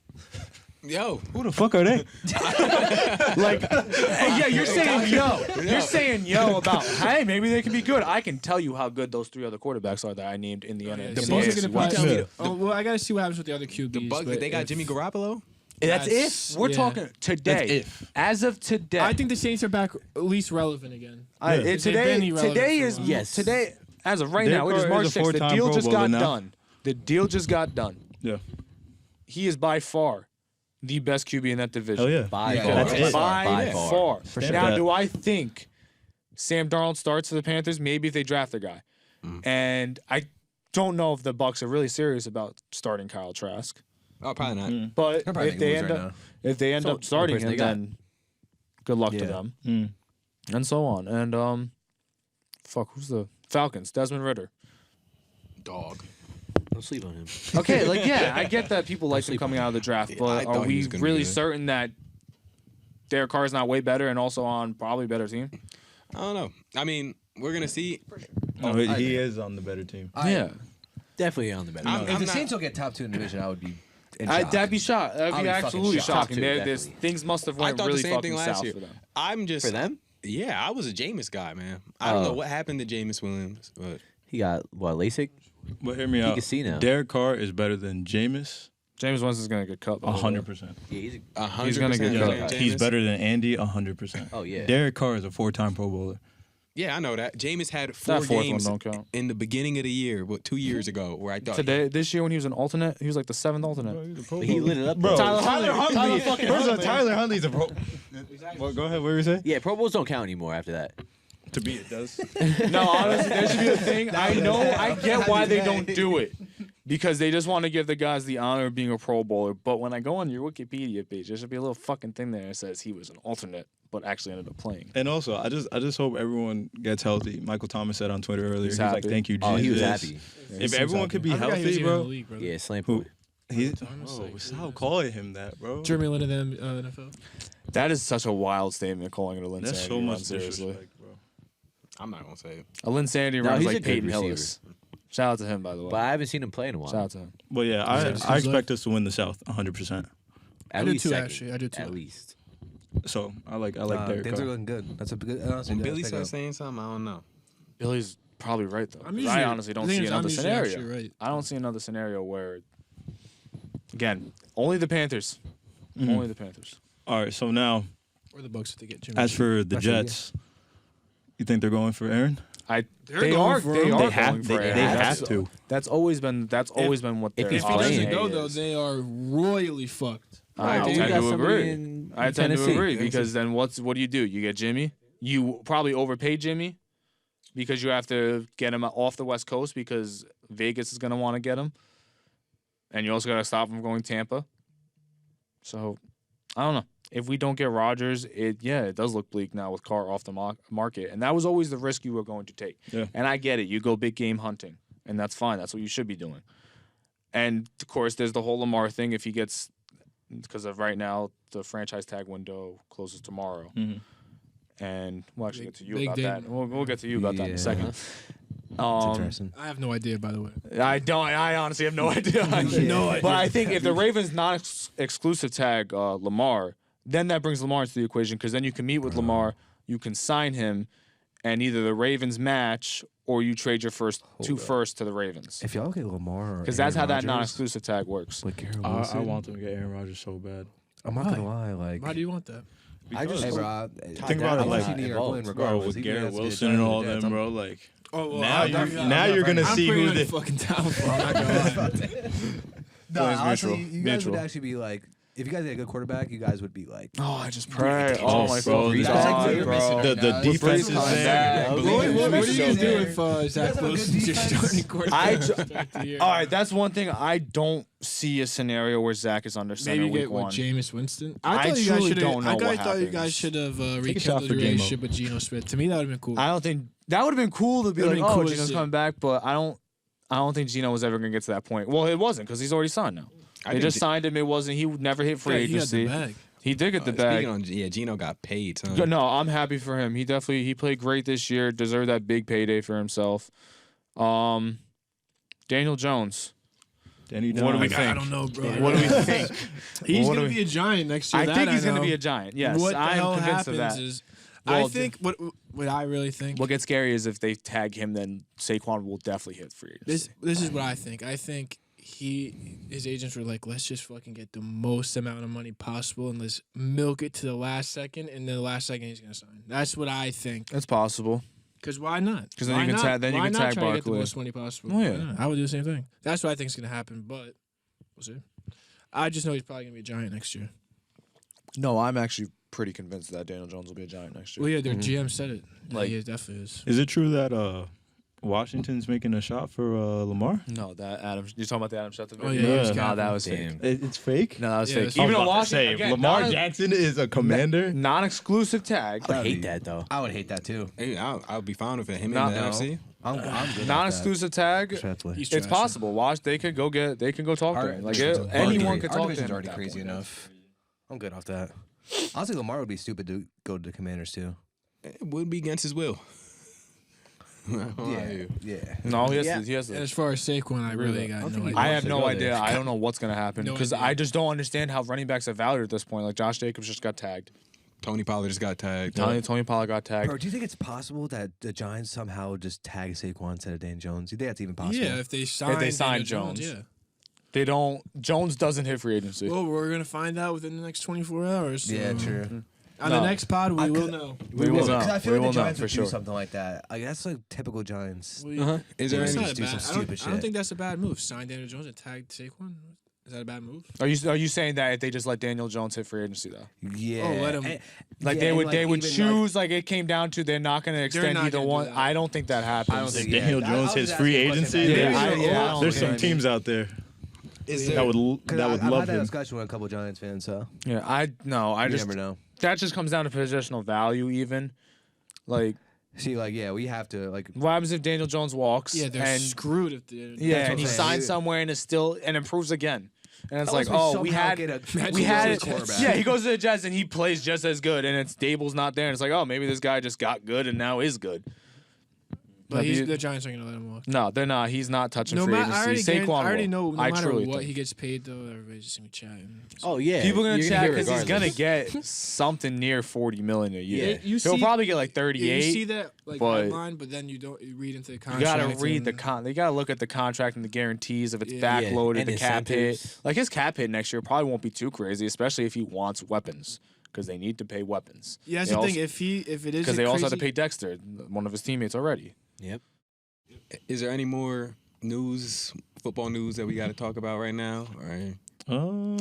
Yo, Who the fuck are they? Hey, yeah, you're saying yo. You're saying yo about, hey, maybe they can be good. I can tell you how good those three other quarterbacks are that I named in the Yeah, NFC. the Bucks- Saints are gonna you probably. tell me Oh, well, I gotta see what happens with the other QBs. the Bucks, but they got if- Jimmy Garoppolo? That's That's- if. We're yeah. talking today. That's if. As of today. I think the Saints are back at least relevant again. I, Yeah. it, They've been today irrelevant today for a is while. Yes. today as of right Derek now it is Carr March is a 6th. The four-time deal Pro just Bowler got now. done. The deal just got done. Yeah. He is by far the best QB in that division. Hell yeah. By Yeah, far. that's it. By far. Stamp Now, that. do I think Sam Darnold starts for the Panthers? Maybe if they draft a guy. And I don't know if the Bucks are really serious about starting Kyle Trask. Oh, probably not. But They're probably if they making end moves up if they end So, up starting person they him, got. then good luck to Yeah. them. And so on. And fuck, who's the Falcons? Desmond Ritter. Dog. Don't sleep on him. Okay, like yeah, I get that people like him coming out of the draft, I but are thought he we was gonna really be good. certain that Derek Carr is not way better and also on probably better team? I don't know. I mean, we're going to see. No, he is on the better team. Yeah, Definitely on the better. I'm- If I'm the not- Saints don't get top 2 in the division, I would be in shock. that'd be shot. That'd I'll be be fucking absolutely shocked. shocking. Top two, There's definitely. things must have I went thought really the same fucking thing last south year. for them. For them? Yeah, I was a Jameis guy, man. I don't know what happened to Jameis Williams, but He got what, LASIK? But hear me out. can see now. Derek Carr is better than Jameis. James Winston's gonna get cut. by the way. 100%. Yeah, he's 100%. He's gonna get better cut. than He's Jameis. better than Andy. 100%. Oh, yeah. Derek Carr is a 4-time Pro Bowler. Yeah, I know that. Jameis had 4 That fourth games one don't count. in the beginning of the year, 2 years ago, where I thought This year when he was an alternate, he was like the 7th alternate. He lit it up, Bro, though. Tyler Huntley. First of all, Tyler Huntley's a pro. Well, go ahead. What were you saying? Yeah, Pro Bowls don't count anymore after that. To me, it does. No, honestly, there should be a thing. I know, I get why they don't do it. Because they just want to give the guys the honor of being a Pro Bowler. But when I go on your Wikipedia page, there should be a little fucking thing there that says he was an alternate, but actually ended up playing. And also, I just hope everyone gets healthy. Michael Thomas said on Twitter earlier, He's he was like, happy. "Thank you, Jesus." Oh, he was happy. If everyone could be I forgot he was healthy, even in the bro. league, brother. Yeah, slam Who? point. He, Thomas, like, stop calling him that, bro. Jeremy Lin in the NFL. That is such a wild statement, calling it a That's Linsanity so run, much seriously. disrespect, bro. I'm not gonna say it. A Linsanity No, run is he's a like good Peyton receiver. Hillis. Shout out to him, by the way. But I haven't seen him play in a while. Shout out to him. But yeah, I expect us to win the South 100%. At I do least too, second. actually. I do too. At least. So I like Derek Things are Carr. looking good. That's a good. Honestly, When that's Billy big starts up. saying something, I don't know. Billy's probably right, though. 'Cause usually- I honestly don't the thing see is, another usually scenario. actually right. I don't see another scenario where, again, only the Panthers. Mhm. Only the Panthers. All right, so now Or the Bucks if they get Jimmy. as for the Actually, yeah. Jets, you think they're going for Aaron? They are going have for they it. have to. That's always been what if their he's If he policy doesn't playing, go though, is. they are royally fucked. I Dude, you tend got to somebody agree. in I tend to Tennessee. agree because then what do you do? You get Jimmy. You probably overpay Jimmy because you have to get him off the West Coast because Vegas is going to want to get him, and you also got to stop him from going Tampa. So I don't know. If we don't get Rodgers, it does look bleak now with Carr off the market, and that was always the risk you were going to take. Yeah. And I get it. You go big game hunting, and that's fine. That's what you should be doing. And of course, there's the whole Lamar thing. If he gets, because of right now, the franchise tag window closes tomorrow, Mhm. and we'll actually get to you Big about day. that. We'll get to you about that in a Yeah. second. It's interesting. I have no idea, by the way. I honestly have no idea. No idea. But I think if the Ravens non-exclusive tag Lamar, then that brings Lamar into the equation because then you can meet with Lamar, you can sign him, and either the Ravens match or you trade your two firsts to the Ravens. If y'all get Lamar, Because that's how that non-exclusive tag works. Like Garrett I Wilson, want them to get Aaron Rodgers so bad. I'm not gonna lie. Like, Why do you want that? I just hey, hope- bro, Think about it, like, regardless. Bro, with Garrett Wilson and all them, bro, like Oh, well, now you're gonna I'm see pretty who on they. fucking down for. I'm not gonna lie. No, Feelings honestly, mutual. you guys Mutual. would actually be like, if you guys had a good quarterback, you guys would be like, Oh, I just pray. Oh, Oh, my bro, fucking that's God, like bro. The defense is coming there. back. What do you Believe do it. if Zach That's a good Wilson's your defense. starting quarterback? to start the year? All right, that's one thing. I don't see a scenario where Zach is under center Maybe week get with one. Jameis Winston. I thought you truly guys don't know I what thought you happens. guys should have a shot rekindled for your Gamo. relationship with Geno Smith. To me, that would have been cool. I don't think that would have been cool to be It like, would've been oh, cool to Gino's see. coming back, but I don't think Gino was ever gonna get to that point. Well, it wasn't because he's already signed now. They think just G- signed him. It wasn't. He would never hit free Yeah, he got the agency. bag. He did get the bag. Speaking on, Gino got paid. Son. No, I'm happy for him. He played great this year. Deserved that big payday for himself. Daniel Jones. Danny What do we Dimes. think? I don't know, bro. What do we think? He's What do gonna we- be a giant next year. I think he's going gonna be a giant. Yes, what the I hell am convinced of happens that. is, Well, I think what I really think. What gets scary is if they tag him, then Saquon will definitely hit free agency. This is what I think. I think his agents were like, let's just fucking get the most amount of money possible and let's milk it to the last second, and then the last second he's gonna sign. That's what I think. That's possible. Because why not? 'Cause then Why you can not? tag- then you Why can not tag try to get the Barkley. most money possible? Oh, yeah. Why not? I would do the same thing. That's what I think is gonna happen. But we'll see. I just know he's probably gonna be a giant next year. No, I'm actually pretty convinced that Daniel Jones will be a giant next year. Well, yeah, their GM said it. Like- Yeah, it definitely is. Is it true that Washington's making a shot for Lamar? No, that Adam. You're talking about the Adam Schefter video? Oh, yeah, he was no, capping. that was Damn. fake. It's fake. No, that was Yeah, fake. that's- Even I though was about to Washington, say, again, Lamar Jackson is a commander. non-exclusive tag. I would hate that though. I would hate that too. Hey, I'll be fine with it. Him No, in the no. NFC. I'm good. Non-exclusive tag. Respectfully. He's It's trash. possible. Watch, they could go talk to him. Like division's anyone already- could our talk to division's him. already at that crazy point. enough. I'm good off that. Honestly, Lamar would be stupid to go to the Commanders too. It would be against his will. Yeah. No, he has Yeah. to. He has And to. as far as Saquon, I really got no idea. I have to no go idea. there. I don't know what's gonna happen No because idea. I just don't understand how running backs are valued at this point. Like Josh Jacobs just got tagged. Tony Pollard just got tagged. Tony Pollard got tagged. Bro, do you think it's possible that the Giants somehow just tag Saquon instead of Dan Jones? Do you think that's even possible? Yeah, if they sign, sign Daniel Jones. yeah. They don't. Jones doesn't hit free agency. Well, we're gonna find out within the next 24 hours. Yeah, so- true. On No. the next pod, we I will could- know. We will know. Because I feel We like will the know Giants for would sure. do something like that. Like that's like typical Giants. We- Uh-huh. Is there It's any? not a do bad. some I don't, stupid I don't shit. think that's a bad move. Sign Daniel Jones and tag Saquon. Is that a bad move? Are you saying that if they just let Daniel Jones hit free agency though? Yeah. Oh, let 'em- Like Yeah, they and, would like, they would even, choose like, it came down to they're not going to extend not either gonna do one. that. I don't think that happens. I don't If think Daniel yeah, Jones I was hits just free asking a question agency, that- I don't there's think- some teams out there Is that would Because that would I've love had that him. discussion with a couple Giants fans, so Yeah, I you just never know. that just comes down to positional value even. Like See, like, yeah, we have to like. what happens if Daniel Jones walks Yeah, they're and screwed if they. yeah, That's and what he I'm saying. signs somewhere and is still and improves again. And it's like, Unless oh, we somehow had get a we had good it. quarterback. Yeah, he goes to the Jets and he plays just as good, and it's Dable's not there, and it's like, oh, maybe this guy just got good and now is good. But Maybe- the Giants aren't gonna let him walk. No, they're not. He's not touching No free matter, agency. Saquon I already will. know. No I matter truly what think. he gets paid, though, everybody's just gonna be chatting. Oh yeah, People are gonna You're chat hear because he's gonna regardless. get something near $40 million a year. Yeah. You He'll see- probably get like Yeah, 38. you see that like but- headline, but then you don't you read into the You contract. gotta read the and- They gotta look at the contract and the guarantees if it's Yeah. backloaded, And the cap hit. incentives. Like his cap hit next year probably won't be too crazy, especially if he wants weapons because they need to pay weapons. Yeah, that's They the also- thing. If it is because a they also have to crazy- pay Dexter, one of his teammates already. Yep. Is there any more football news that we got to talk about right now? All right.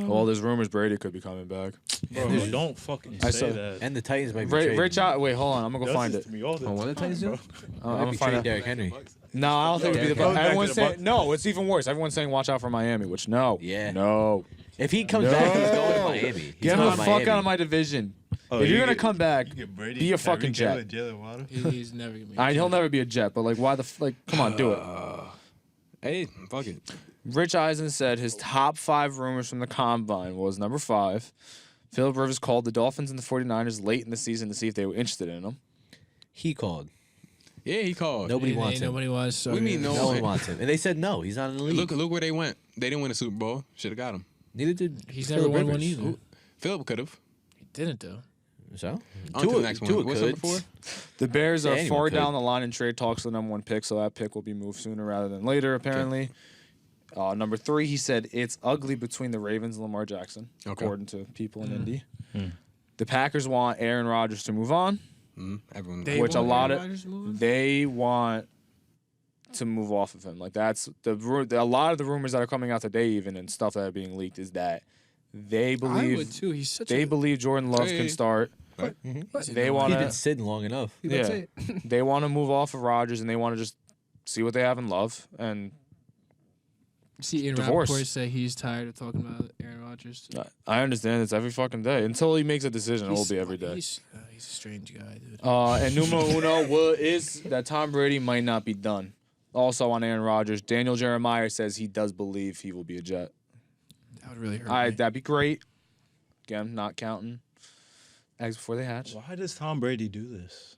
Well, there's rumors Brady could be coming back. Bro, don't fucking I say saw- that. And the Titans might be Ray, trading Ray him. Child, wait, hold on, I'm gonna go Does find this it. to me all the Oh, what time, the Titans do? bro. I'm Might gonna be find trading out. Derrick Henry. No, I don't think it would be the Derrick Bucs. Henry. Everyone's Back to the saying Bucs. no. It's even worse. Everyone's saying watch out for Miami, which no, Yeah. no. If he comes No. back, he's going to Miami. He's Get him going the to fuck Miami. out of my division. Oh, if you you're gonna get- come back, you get Brady, be a fucking Tyreek Hill, Jet. and Jalen Waddle. He's never gonna be. He'll never be a Jet. But like, why the come on, do it. Hey, fuck it. Rich Eisen said his top 5 rumors from the combine was number 5. Philip Rivers called the Dolphins and the 49ers late in the season to see if they were interested in him. He called. Yeah, he called. Nobody wants him. Nobody was. So What do you mean yeah. no? No one wants him. And they said no. He's not in the league. Look where they went. They didn't win a Super Bowl. Should have got him. Neither did He's Phillip never won one Rivers. either. Philip could have. He didn't though. So? On to the next one. Tua What's could. number 4? The Bears Yeah, are anyone far could. down the line in trade talks for the number 1 pick, so that pick will be moved sooner rather than later, apparently. Number 3, he said it's ugly between the Ravens and Lamar Jackson, Okay. according to people in Indy. The Packers want Aaron Rodgers to move on. Everyone. They Which a want lot Aaron of- Rodgers to move on? They want to move off of him. Like that's a lot of the rumors that are coming out today, even and stuff that are being leaked, is that they I would believe too. He's such they a. believe Jordan Love Hey. can start. They want He's been to sitting long enough. they want to move off of Rodgers and they want to just see what they have in Love and See Ian divorce. Rappaport say he's tired of talking about Aaron Rodgers. I understand it's every fucking day until he makes a decision. It will be every day. He's a strange guy, dude. And numero uno is that Tom Brady might not be done. Also on Aaron Rodgers, Daniel Jeremiah says he does believe he will be a Jet. That would really hurt me. That'd be great. Again, not counting eggs before they hatch. Why does Tom Brady do this?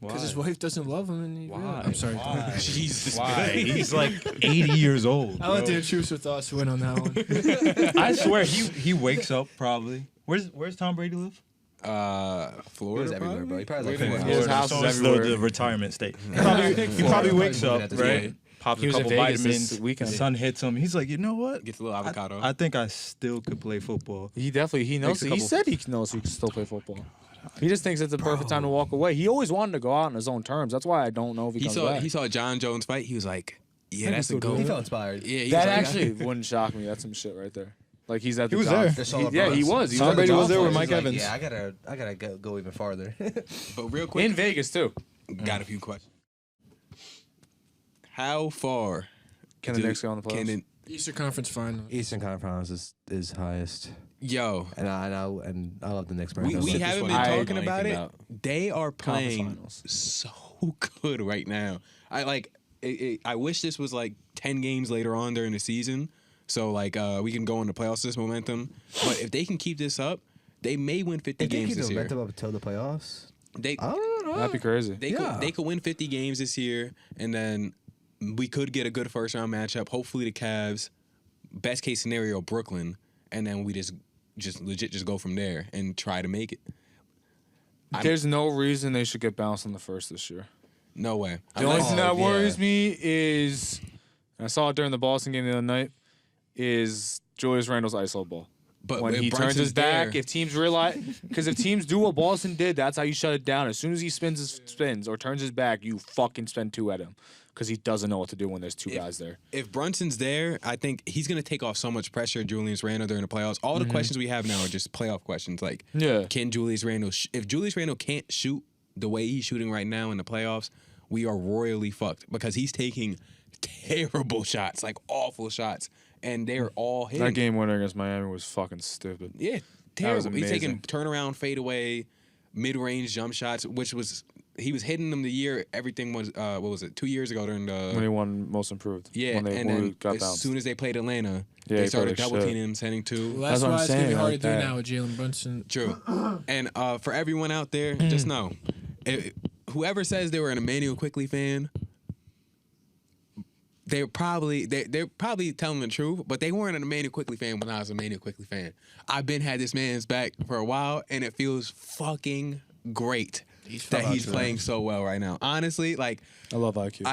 Because his wife doesn't love him, and he Why? I'm sorry. Why? Jesus. Why? He's like 80 years old. I'll let bro. the intrusive thoughts win on that one. I swear he wakes up probably. Where's Tom Brady live? Florida. everywhere, bro. He probably Where like did Florida. he- His house so is it's everywhere. the retirement state. He probably wakes up, At this right? point. Pops He a was in couple Vegas this vitamins. weekend. The sun hits him. He's like, you know what? Gets a little avocado. I think I still could play football. He knows. Makes a He couple- said he knows he can still play football. He just thinks it's the perfect time to walk away. He always wanted to go out on his own terms. That's why I don't know if he he comes saw back. he saw John Jones fight. He was like, yeah, can that's a still do goal. He it. felt inspired. Yeah, he that was like, actually wouldn't shock me. That's some shit right there. Like he's at the He was Dodgers. there. They're solid Yeah, bros. he was. He Tom was at the Brady was Dodgers. there with He's Mike like, Evans. Yeah, I gotta go even farther. But real quick, in Vegas too. got a few questions. How far Can the do- Knicks go on the can playoffs? the- Eastern Conference Final. Eastern Conference is highest, Yo, and I love the Knicks. we Just haven't been what I talking know about anything it. about. They are Conference playing finals. so good right now. I wish this was like 10 games later on during the season, so like we can go into playoffs this momentum. But if they can keep this up, they may win 50 If they games keep the this year. momentum up until the playoffs, They I don't know. That'd be crazy. Yeah. they could win 50 games this year, and then we could get a good first round matchup. Hopefully the Cavs. Best case scenario, Brooklyn, and then we just legit just go from there and try to make it. There's no reason they should get bounced on the first this year. No way. The only thing that yeah. worries me is, and I saw it during the Boston game the other night, is Julius Randle's ISO ball. But when if he turns Brunson's his back, there- if teams realize, because if teams do what Boston did, that's how you shut it down. As soon as he spins or turns his back, you fucking spend 2 at him because he doesn't know what to do when there's 2 guys there. if Brunson's there, I think he's gonna take off so much pressure. Julius Randle during the playoffs. All the questions we have now are just playoff questions. Like, Yeah. can Julius Randle? If Julius Randle can't shoot the way he's shooting right now in the playoffs, we are royally fucked because he's taking terrible shots, like awful shots, and they're all hitting. That game winner against Miami was fucking stupid. Yeah, was terrible. He's amazing. taking turnaround, fadeaway, mid-range jump shots, which was he was hitting them the year everything was. What was it? 2 years ago during the When he won Most Improved. yeah, when and we then got as bounced. soon as they played Atlanta, Yeah, they he started played like double shit. teaming him, sending 2. Well, that's what I'm why it's gonna be saying, hard like to do that. now with Jalen Brunson. True. And for everyone out there, just know, whoever says they were an Emmanuel Quickley fan, they're probably telling the truth, but they weren't an Emmanuel Quickley fan when I was an Emmanuel Quickley fan. I've been had this man's back for a while, and it feels fucking great that he's playing so well right now. Honestly, like I love IQ.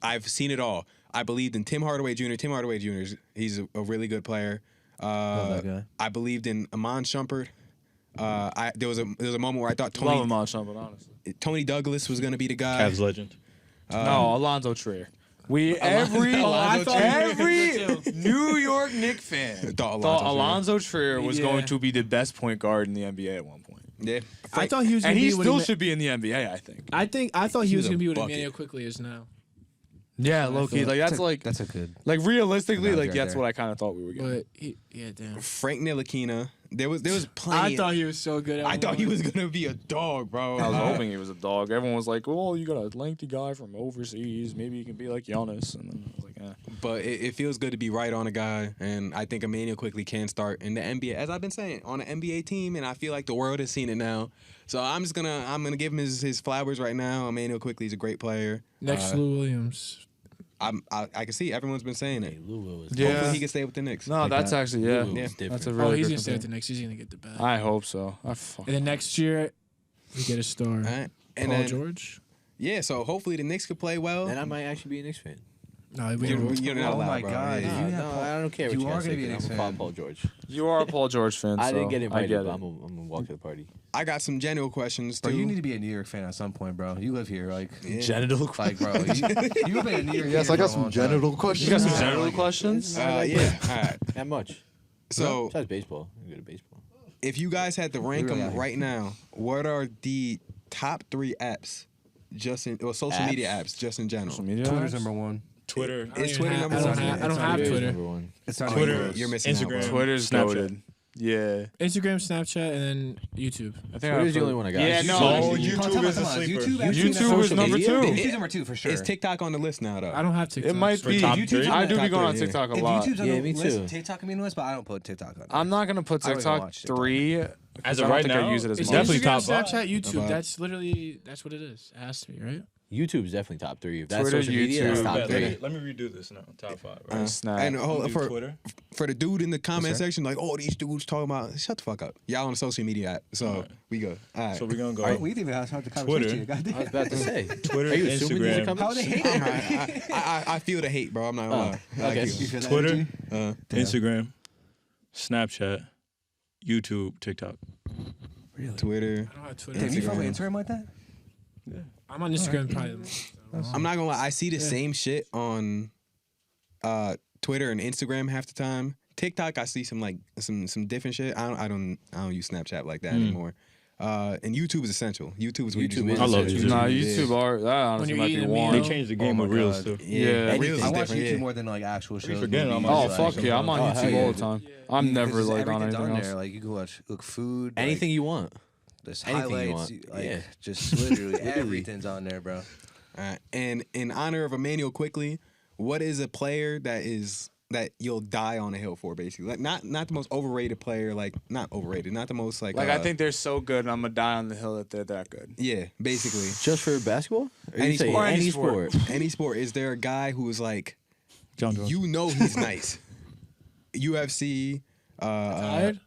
I've seen it all. I believed in Tim Hardaway Jr. Tim Hardaway Jr. He's a really good player. Love that guy. I believed in Amon Shumpert. There was a moment where I thought love Tony him on Shumpert, honestly. Tony Douglas was gonna be the guy. Cavs legend. No, Alonzo Trier. Every New York Knicks fan Thought thought Alonzo Alonzo Trier was Yeah. going to be the best point guard in the NBA at one point. Yeah, I thought he was And gonna he be what still Emma- should be in the NBA, I think. I thought he was was a gonna be what bucket. Emmanuel Quickly is now. Yeah, low key. Like that's like That's a good. realistically, analogy like right that's there. what I kind of thought we were getting. But damn. Frank Ntilikina. There was plenty. I thought he was so good. At I thought he one was point. gonna be a dog, bro. I was hoping he was a dog. Everyone was like, "Oh, you got a lengthy guy from overseas. Maybe he can be like Giannis." And then I was like, "Eh." But it feels good to be right on a guy, and I think Emmanuel Quickly can start in the NBA, as I've been saying, on an NBA team, and I feel like the world has seen it now. So I'm gonna give him his flowers right now. Emmanuel Quickly's a great player. Next Lou Williams. I can see everyone's been saying it. Hey, Lou was Yeah. Hopefully he can stay with the Knicks. No, that's that. actually yeah. Lou was That's different. a really Oh, he's good gonna stay with the comparison. Knicks. He's gonna get the bag. I hope so. And then next year, we get a star. All right. And Paul then, George. yeah, so hopefully the Knicks could play well. And I might actually be a Knicks fan. No, we You're don't. not Oh allowed, my bro. God. Yeah. If you have no, Paul- I don't care what you you are guys gonna say. be a 'Cause Knicks I'm a fan. Paul George. You are a Paul George fan. I didn't so get I invited, get but it. I'm gonna walk to the party. I got some general questions too. Bro, you need to be a New York fan at some point, bro. You live here, like, Genital like, bro. You've been a New York. Yes, fan I got for a some long time. genital questions. You got some general questions? Yeah. All right. Not much. So Besides baseball. I'm good at baseball. if you guys had to rank really them out here. right now, what are the top 3 apps, social media apps, just in general? Social media. Twitter's apps? number one. Twitter. Is Twitter number I don't one? have Twitter's Twitter. number one. It's not Twitter. even close. You're missing out, bro. Instagram. Twitter's Snapchat. goated. Yeah. Instagram, Snapchat, and then YouTube. I think Twitter's the only one I got. Yeah, YouTube. no. Oh, Come on, YouTube come is on, a come on. sleeper. YouTube actually YouTube is social number media? 2. YouTube's number 2 for sure. Is TikTok on the list now, though? I don't have TikTok. It might For be. top three? I do be Top going on three, yeah. TikTok a If lot. YouTube's on Yeah, the me list, too. TikTok can be on the list, but I don't put TikTok on. I'm not gonna put I don't even TikTok watch TikTok. 3. As I of don't right think now, I use it as it's much. definitely Instagram, top Snapchat, 5. YouTube. Top That's what it is. It has to be, right? YouTube's definitely top 3. If that's Twitter, social media, that's YouTube. top Let 3. me redo this now. Top 5. Right? Snap. And hold, Do for Twitter. the dude in the comment sir. section, like, oh, these dudes talking about, shut the fuck up. Y'all on a social media app, so Alright. we good. All right. So we're gonna go. We didn't even have time to Twitter. conversation. Goddamn. I was about to say. Twitter, Are you assuming these are Instagram, coming? How they hate it. I feel the hate, bro. I'm not gonna lie. I like okay. you. You feel that Twitter, energy? Instagram, Snapchat, YouTube, TikTok. Twitter. I don't have Twitter. Damn, you follow Instagram. Instagram like that? I'm on Instagram probably the most. I'm not gonna lie. I see the same shit on Twitter and Instagram half the time. TikTok, I see some different shit. I don't use Snapchat like that anymore. And YouTube is essential. YouTube is where you just YouTube watch is I love shit. YouTube. Nah, Yeah. YouTube are that honestly you're might be eating a one. They meal. changed the game my of Reels God. too. Yeah. Reels Anything. is I watch different. YouTube Yeah. more than like actual shows. forgetting movies, I'm on Oh like, fuck some yeah, I'm on Oh, YouTube hell yeah. all the time. I'm Because never there's like on everything's anything else. there. Like you can watch food, like, Anything you want. there's anything you highlights, want. like Yeah. just literally everything's on there, bro. And in honor of Emmanuel Quickly, what is a player that you'll die on a hill for, basically? Like not the most overrated player, like not overrated, not the most like. Like I think they're so good, and I'm gonna die on the hill that they're that good. Yeah, basically. Just for basketball? Or Any you say sport. any Any sport. sport. Any sport. Is there a guy who is like, John Jones. you know he's nice? UFC. Tired?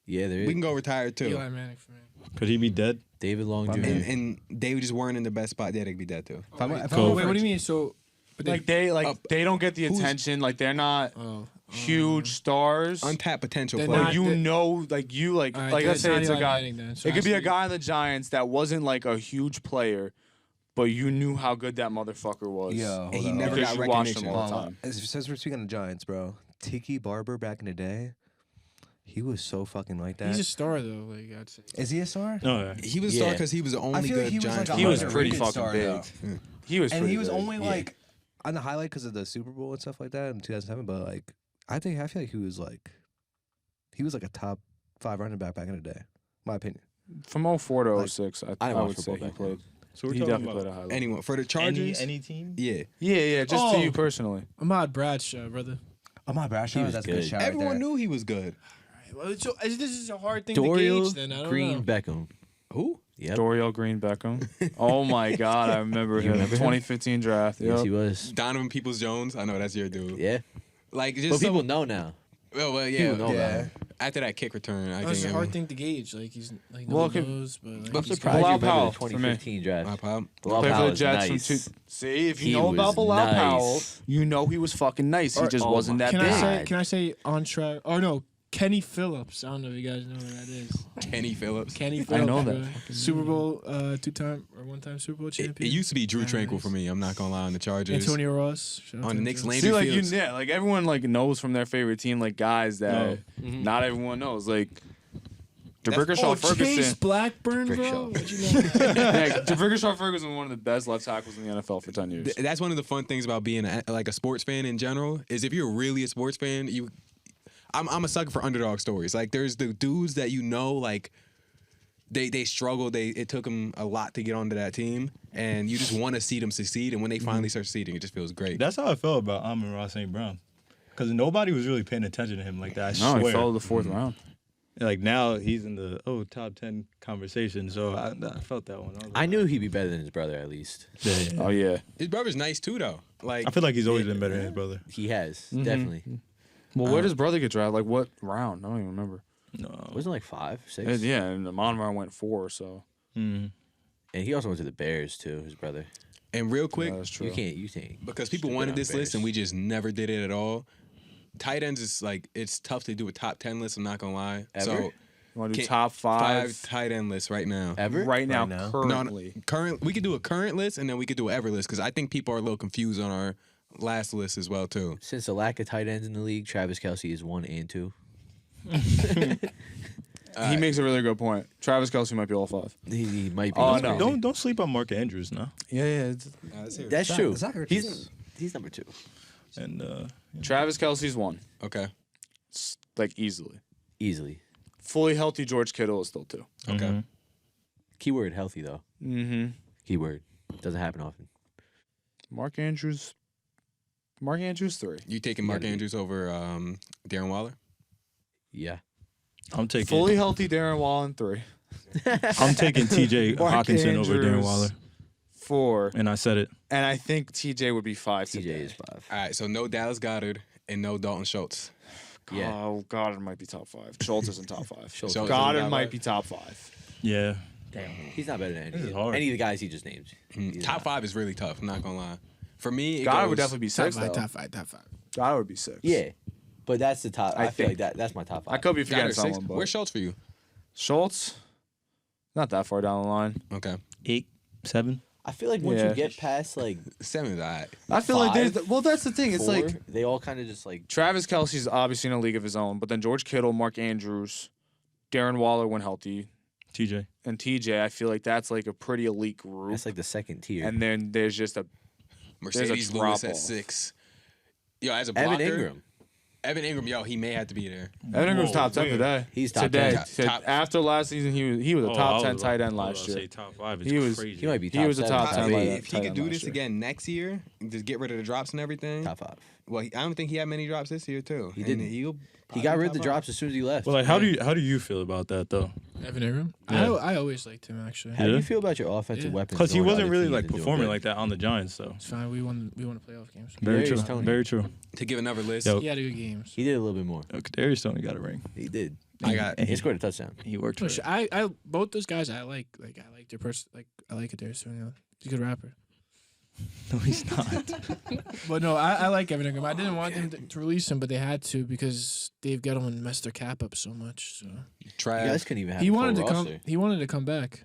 Yeah, there We is. can go retired too. Eli Manning for me. Could he be dead? David Long Jr. And they just weren't in the best spot. Yeah, they could be dead too. If I'm Oh, wait, what do you mean? So, but They don't get the attention. Like they're not. Oh, huge stars. Untapped potential They're player. not- But you they- know, like All right, let's that's say not it's a Eli guy. Manning then, so It could be a actually- guy in the Giants that wasn't like a huge player, but you knew how good that motherfucker was. Yo, And he never because got you watched him recognition. all the time. Since we're speaking of Giants, bro, Tiki Barber back in the day, he was so fucking like that. He's a star though. Like I'd say. Is he a star? No, yeah. He was a Yeah. star because he was the only feel like good he was Giants. like a He was player. pretty underrated fucking star, big. though. He was And pretty he was big. only like on the highlight because of the Super Bowl and stuff like that in 2007. But like, I feel like he was like a top 5 running back in the day. My opinion. From 04 to Like, 06, I didn't watch would say football he back then. played. So we're He talking definitely about played a high level. Anyone for the Chargers? any team. Yeah. Yeah, just to Oh. you personally. Ahmad Bradshaw, brother. Ahmad Bradshaw, was that's a good. good shout. Everyone right there. knew he was good. Well, so, this is a hard thing Dorial to gauge. Then I don't Green know. Beckham. Who? Yep. Dorial Green Beckham. Oh my God, I remember You him. remember him? 2015 draft. Yes, Yep. he was. Donovan Peoples-Jones. I know that's your dude. Yeah. Like just But some- people know now. well, yeah, people know yeah. about him. After that kick return, I It's think a hard everyone- thing to gauge. Like he's like Well, no it could- knows, but like, I'm he's Surprised Bilal you remember Powell the for me. 2015 draft. My pop. Bilal Played for Powell the was Jets nice. from two. See, if you He know about was Bilal nice. Powell, you know he was fucking nice. He Or- just oh wasn't my that Can big. I say? God. Can I say on track? Or no, Kenny Phillips. I don't know if you guys know who that is. Kenny Phillips. Kenny I Phillips. know bro. that. Super Bowl, 2-time or 1-time Super Bowl It champion. used to be Drew Very Tranquil nice. for me. I'm not gonna lie on the Chargers. Antonio Ross. Shout out On to the him, Knicks too. lane. See, like Fields. like everyone like knows from their favorite team, like guys that not everyone knows. Like DeBrickashaw Oh, Chase Ferguson. Blackburn, bro. Brickshaw. What you know? Yeah, DeBrickashaw Ferguson was one of the best left tackles in the NFL for 10 years. That's one of the fun things about being like a sports fan in general is if you're really a sports fan, I'm a sucker for underdog stories. Like there's the dudes that you know like they struggled. It took them a lot to get onto that team, and you just want to see them succeed. And when they finally start succeeding, it just feels great. That's how I felt about Amon-Ra St. Brown. Because nobody was really paying attention to him like that. I No, swear. he fell to the fourth round. Like now he's in the top 10 conversation. So I felt that one. I knew he'd be better than his brother at least. Yeah. Oh yeah. His brother's nice too, though. Like I feel like he's always been better than his brother. He has Mm-hmm. definitely. Well, where does brother get drafted? Like what round? I don't even remember. No. Wasn't it like 5, 6? Yeah, and the Monroe went 4. So Mm. And he also went to the Bears too. His brother. and real quick, that's true. You can't. because people Stupid wanted on this list Bears. and we just never did it at all. Tight ends is like it's tough to do a top 10 list. I'm not gonna lie. Ever? So you want to do Can't- top 5 5 tight end lists right now. Ever right now, now? currently? Current, we could do a current list and then we could do an ever list because I think people are a little confused on our last list as well too. Since the lack of tight ends in the league, Travis Kelce is 1 and 2. He makes a really good point. Travis Kelce might be all 5. He might be. Oh, That's no. crazy. Don't sleep on Mark Andrews now. Yeah. That's true. Socrates. He's number 2. And Travis Kelce's 1, Okay. like easily. Easily. Fully healthy George Kittle is still 2. Okay. Mhm. Keyword healthy though. Mm-hmm. Keyword. Doesn't happen often. Mark Andrews 3. You taking Mark Andrews over Darren Waller? Yeah. I'm taking Fully healthy Darren Waller 3. I'm taking TJ Mark Hawkinson over Darren Andrews. Waller. 4. And I said it. And I think TJ would be 5 TJ today. is 5. All right, so no Dallas Goddard and no Dalton Schultz. Yeah. Oh, Goddard might be top 5. Schultz isn't top 5. Schultz So- is- Goddard top might 5? be top 5. Yeah. Damn. He's not better than This is any, hard. any of the guys he just named. He's Top not. 5 is really tough. I'm not gonna lie. For me, it Goddard would goes- definitely be Top 6. five, though. top five. Goddard would be 6. Yeah. But that's the top. I feel think. like that's my top 5. I could be forgetting Goddard 6. someone, but Where's Schultz for you? Schultz, not that far down the line. Okay, 8, 7. I feel like once Yeah. you get past like 7 is all right. I feel like 5, there's well, that's the thing. It's 4, like they all kind of just like Travis Kelce's obviously in a league of his own, but then George Kittle, Mark Andrews, Darren Waller when healthy, TJ. and TJ. I feel like that's like a pretty elite group. that's like the second tier. And then there's just a Mercedes drop Lewis at off. 6. Yo, as a blocker, Evan Ingram. Evan Ingram, yo, he may have to be there. Evan Ingram's Whoa, top 10 where? today. He's top today. 10. To- Top- After last season, he was a top 10 tight end last year. Say top 5. It's He was- crazy. He might be He top was a 7, top 10 8, like If he tight could end do last this year. again next year, just get rid of the drops and everything. top 5. Well, I don't think he had many drops this year too. He And didn't. he'll He probably got rid top of the five. drops as soon as he left. Well, like, how do you feel about that though? Evan Ingram. Yeah. I always liked him actually. How do Yeah. you feel about your offensive Yeah. weapons? Because he going to wasn't other really teams like and doing performing good? like that on the Giants, though. It's fine. We won playoff games. Very Kadarius true. Toney. Very true. To give another list, Yo. He had good games. He did a little bit more. Kadarius Toney got a ring. He did. I got. He scored a touchdown. He worked for No, it. I both those guys I like. Like I like their person. Like I like Kadarius Toney. He's a good rapper. No, he's not. But no, I like Evan Ingram. I didn't want them to release him, but they had to because Dave Gettleman messed their cap up so much. So You Trav. guys couldn't even have he a full wanted to come. roster. He wanted to come back.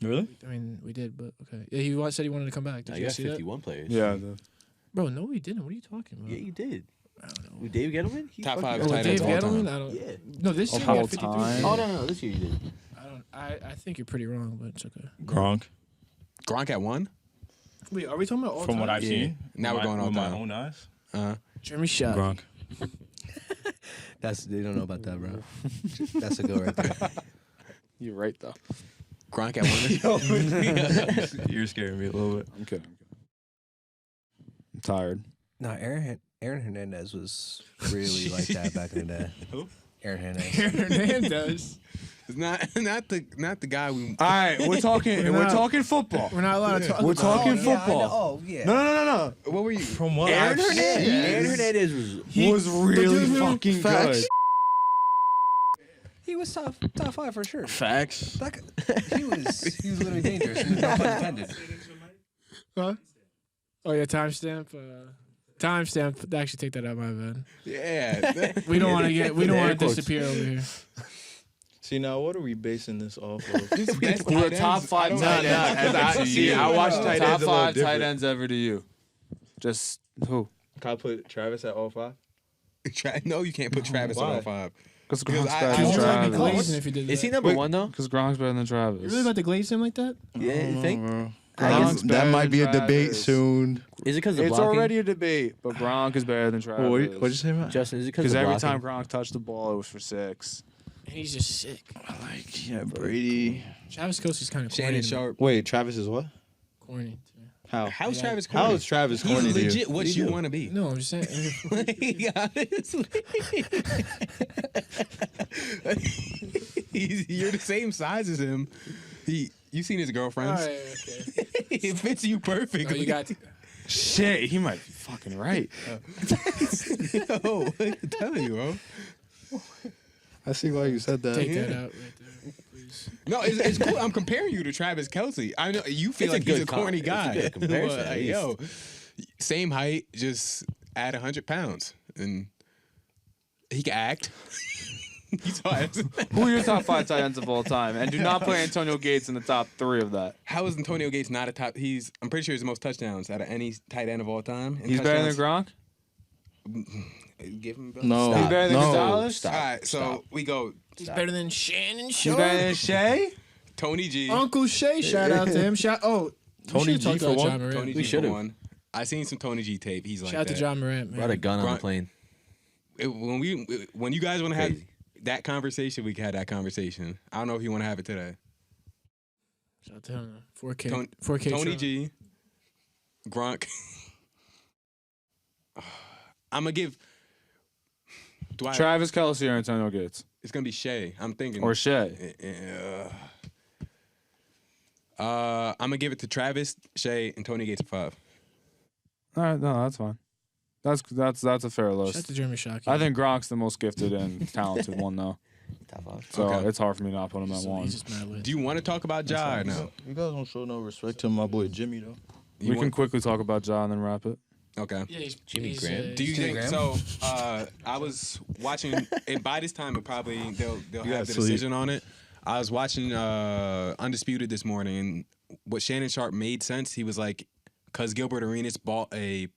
Really? I mean, we did, but okay. Yeah, said he wanted to come back. Did No, you you guys got see 51 players. Yeah. Bro, no, we didn't. What are you talking about? Yeah, you did. I don't know. With Dave Gettleman? He Top fucking- five Oh, tight Dave ends of all Gettleman? time. I don't. Yeah. No, this Of year we all had 53. time? Oh, no, this year you did. I think you're pretty wrong, but it's okay. Gronk. Gronk at 1. Wait, are we talking about all From what time? I've Yeah. seen. Now we're going all with my time. own eyes. Jeremy Shot. Gronk. They don't know about that, bro. That's a go right there. You're right though. Gronk at 1. You're scaring me a little bit. I'm kidding. I'm tired. No, Aaron Hernandez was really like that back in the day. Who? Aaron Hernandez. Hernandez. It's not the guy we. All right, we're talking. We're we're not- talking football. We're not allowed to talk. We're about talking that. football. Oh, yeah. No. What were you? From what Aaron I've Hernandez. seen. Aaron Hernandez was. Was really dude who- fucking Facts. good. He was top 5 for sure. Facts. Back, he was literally dangerous. No pun intended. Huh? Oh yeah, timestamp. Timestamp. Actually, take that out of my bad. Yeah. We don't want to get. We don't Air want to quotes. disappear over here. See, now what are we basing this off of? We're top 5 tight ends. See, I watched tight top ends a little 5 tight different. ends ever to you. Just who? Can I put Travis at all 5? No, you can't put Travis Why? on all 5. Because Because Gronk's I- better I than was You might be Travis. glazing if you did that. Is he number 1 though? Because Gronk's better than Travis. You really about to glaze him like that? Yeah, you think? Gronk's That better might be a than debate Travis. soon. Is it because of It's blocking? already a debate, but Gronk is better than Travis. What'd you say, man? Justin, is it because Because of every blocking? time Gronk touched the ball, it was for 6. And he's just sick. Yeah, Brady. Travis Kelsey's kind of corny. Shannon to me. Sharp. Wait, Travis is what? Corny. to me. How? How's Yeah. Travis corny? How is Travis He's corny to you? legit what you want to be. No, I'm just saying. You're the same size as him. You seen his All girlfriends? right, okay. It fits you Oh, perfectly. you got. Shit, he might be fucking right. Yo, I'm telling you, bro. I see why you said that. Take that out right there, please. No, it's cool. I'm comparing you to Travis Kelsey. I know you feel It's a like he's good a corny it's a guy. good comparison, But, at least. yo, same height, just add 100 pounds, and he can act. He's hard. Who are your top 5 tight ends of all time? And do not put Antonio Gates in the top 3 of that. How is Antonio Gates not a top? I'm pretty sure he's the most touchdowns out of any tight end of all time. And He's better than touchdowns- Gronk? Give him. No. He's better than No. Gonzalez? Stop. All right, so we go He's better than Shannon He's Sharp. better than Shea? Tony G. Uncle Shay, shout out to him. Tony Tony G G for about one? John Morant. Tony We G for should've. one. I seen some Tony G tape. He's like Shout out to that. John Morant, Brought a man. gun on the Gronk- plane. When you guys want to have Crazy. that conversation, we can have that conversation. I don't know if you want to have it today. Shout out to him. 4K. Tony- 4K. Tony Tron. G, Gronk. I'm gonna give. Do I? Travis Kelsey or Antonio Gates? It's gonna be Shea. I'm thinking. Or Shea? I'm gonna give it to Travis, Shea, and Tony Gates at 5. All right, no, that's fine. That's a fair Shout out list. to Jeremy Shockey. I think Gronk's the most gifted and talented one, though. Top 5. So Okay. it's hard for me not put him at So 1. he's just mad lit. Do you want to talk about Ja or no? You guys don't show no respect to my boy Jimmy though. You We can want- quickly talk about Ja and then wrap it. Okay. Yeah, he's Jimmy he's, Graham. Do you Jimmy think Graham? so? I was watching, and by this time, they'll gotta have the sleep. decision on it. I was watching Undisputed this morning, and what Shannon Sharp made sense. He was like, because Gilbert Arenas bought a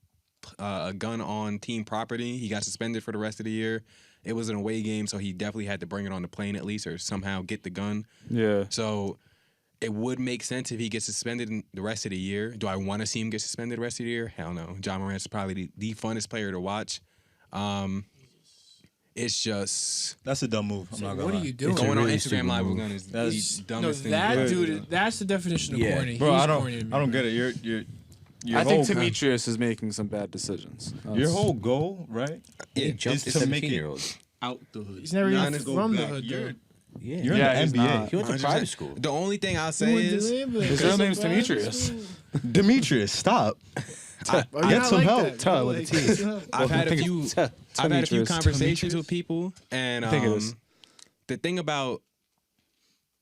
gun on team property, he got suspended for the rest of the year. It was an away game, so he definitely had to bring it on the plane at least, or somehow get the gun. Yeah. So it would make sense if he gets suspended in the rest of the year. Do I want to see him get suspended the rest of the year? Hell no. John Morant's probably the funnest player to watch. It's just That's a dumb move. I'm not gonna What are lie. you doing? going on really Instagram stupid Live with move. gun is the That's- dumbest thing. that you can dude, do. that's the definition of Yeah. corny. Bro, He's I corny to me, don't bro. get it. Your I think whole Demetrius is making some bad decisions. your That's- whole goal, right? He jumped It's a to make it 17-year-old. Out the hood. He's never Not even to go from the back. hood, You're, though. Yeah. you're Yeah, in he's the NBA. not. He went to 100%. private school. The only thing I'll say is His real name's Demetrius. Demetrius, stop. Oh, Get you're not some like help. that. Tell Like, with a T. I've had a few Demetrius. conversations with people, and I think it is. the thing about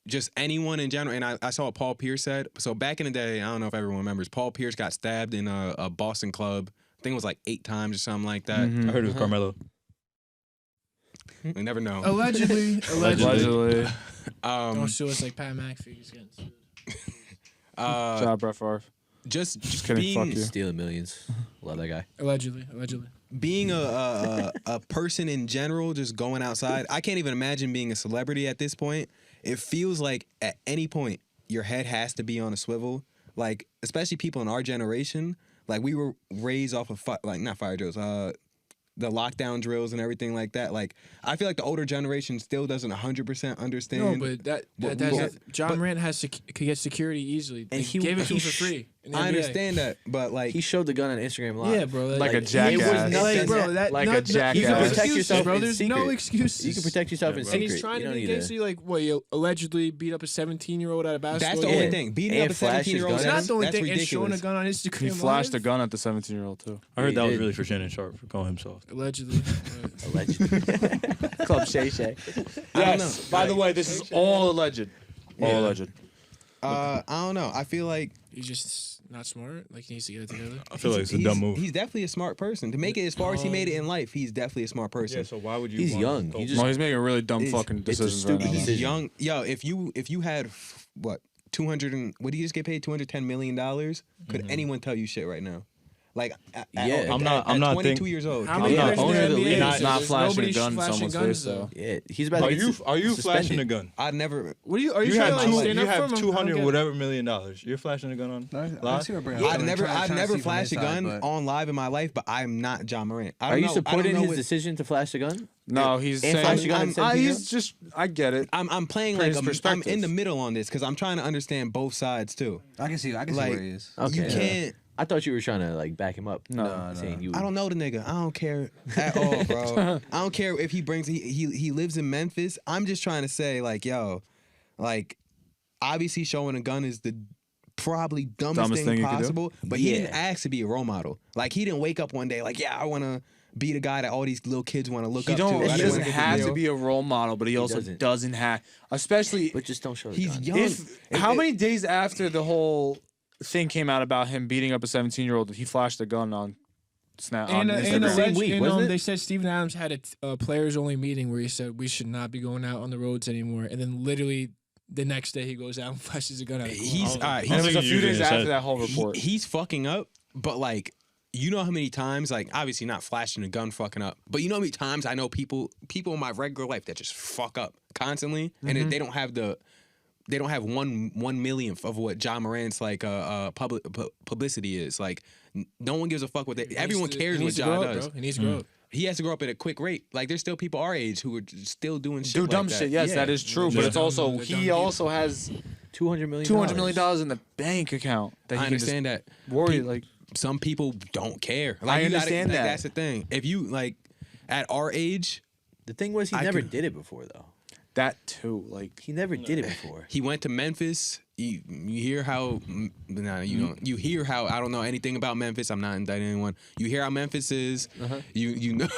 just anyone in general. And I saw what Paul Pierce said. So back in the day, I don't know if everyone remembers, Paul Pierce got stabbed in a Boston club. I think it was like 8 times or something like that. Mhm. I heard it was Carmelo. We never know. Allegedly. Allegedly. Don't sue us like Pat McAfee. He's getting sued. Shout out Brett Favre. Just kidding, being, fuck you. Stealing millions. Love that guy. Allegedly. being a person in general, just going outside. I can't even imagine being a celebrity at this point. It feels like at any point your head has to be on a swivel. Like, especially people in our generation, like we were raised off of not fire drills, the lockdown drills and everything like that. Like, I feel like the older generation still doesn't 100% understand. No, but what that's we- John Morant could get security easily. And They he- gave it to him he for free. in the I NBA. understand that, but like, He showed the gun on Instagram Live. Yeah, bro. Like a he jackass. was nothing, bro. That, Like not, a jackass. You You can can protect yourself bro. in There's secret. no excuses. You can protect yourself in bro. secret. And he's trying you to don't be need against you, like, what, you allegedly beat up a 17-year-old at a basketball that's the game? only thing. Beating And up a flash his 17-year-old, gun. It's not the only that's thing. And showing a ridiculous. gun on Instagram He flashed a Live? gun at the 17-year-old too. I heard He that was did. really for Shannon Sharp for calling him soft. Allegedly. Allegedly. Club Shay Shay. I don't know. By the way, this is all alleged. All Yeah. alleged. I don't know. I feel like He's just not smart. Like, he needs to get it together. I feel like it's a dumb move. he's definitely a smart person. To make it as far as he made it in life, he's definitely a smart person. Yeah, so why would you? He's want young. to He go- just- No, he's making really dumb It's- fucking it's a decisions stupid right now. He's decision. young. Yo, if you had what 200 and what did he just get paid $210 million? Could anyone tell you shit right now? Like, Yeah. I'm not 22 thinking- years old. How can many you- not years in owner of the NBA league, is not there? not There's flashing a nobody gun in flashing someone's guns, face, though. though. Yeah, he's about Are to you get flashing suspended. a gun? I never. What are you You trying to, have like, two. stand You up for have him? I don't 200 get it. whatever $1 million. You're flashing a gun on I live? see what Brandon's I've doing. never, Trying I've to never see from flashed a his side, gun but- on live in my life, but I'm not John Morant. I Are don't you know, supporting I don't know his what- decision to flash the gun? No, he's And saying flash a gun at 17 years he's just. I get it. I'm playing For like his I'm perspective. in the middle on this because I'm trying to understand both sides too. I can see Like, where he is. Okay. You can't. I thought you were trying to like back him up. No, saying you. I don't know the nigga. I don't care at all, bro. I don't care if he brings. He lives in Memphis. I'm just trying to say, like, yo, like, obviously showing a gun is the probably dumbest Dumbest thing thing you could do. possible. But he Yeah. didn't ask to be a role model. Like, he didn't wake up one day like, yeah, I want to be the guy that all these little kids want to look He up to. don't. I He just doesn't wanna get the have deal. to be a role model, but he also doesn't. doesn't have. Especially But just don't show the He's gun. young. how many days after the whole thing came out about him beating up a 17-year-old, he flashed a gun on Snap on And Instagram. Same week, wasn't it? they said Steven Adams had a players-only meeting where he said we should not be going out on the roads anymore. And then literally the next day he goes out and flashes a gun at a He's all right. And it was a He's few days using his after head. that whole report. He's fucking up, but like, you know how many times, like, obviously not flashing a gun fucking up, but you know how many times I know people in my regular life that just fuck up constantly, and they don't have they don't have 1/1,000,000th of what John Morant's like publicity is. Like, no one gives a fuck what they. Everyone cares what John does. He needs to grow up. He has to grow up at a quick rate. Like, there's still people our age who are still doing shit. Do like dumb that. shit. Yes, Yeah. that is true. But Yeah. it's also They're dumb he people. also has $200 million. $200 million in the bank account that he I can just understand that. worry like. Some people don't care. I Like, you gotta- understand like, that. That's the thing. If you like, at our age, The thing was, he I never could- did it before, though. That too, like He never did it before. he went to Memphis. You hear how nah, you don't. You hear how I don't know anything about Memphis. I'm not indicting anyone. You hear how Memphis is. You know.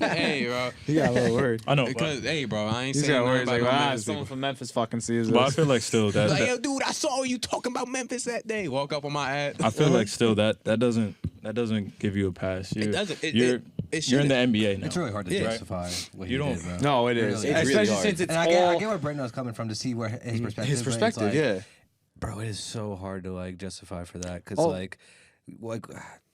Hey, bro. he got a little worried. I know, Because hey, bro, I ain't He's saying got nothing worried. He's about like, no ah, Memphis someone people. from Memphis fucking sees but I this. feel like still that. Like, that- yo, dude, I saw you talking about Memphis that day. Walk up on my ad. I feel like still that doesn't give you a pass. You're, doesn't. It you're in the shouldn't. NBA now. It's really hard to Yeah. justify what You he don't- did, bro. No, it is, really is. It's really especially hard. since it's And I all get where Brandon's coming from to see where his perspective. his but it's perspective. like, Yeah, bro, it is so hard to like justify for that because Oh. like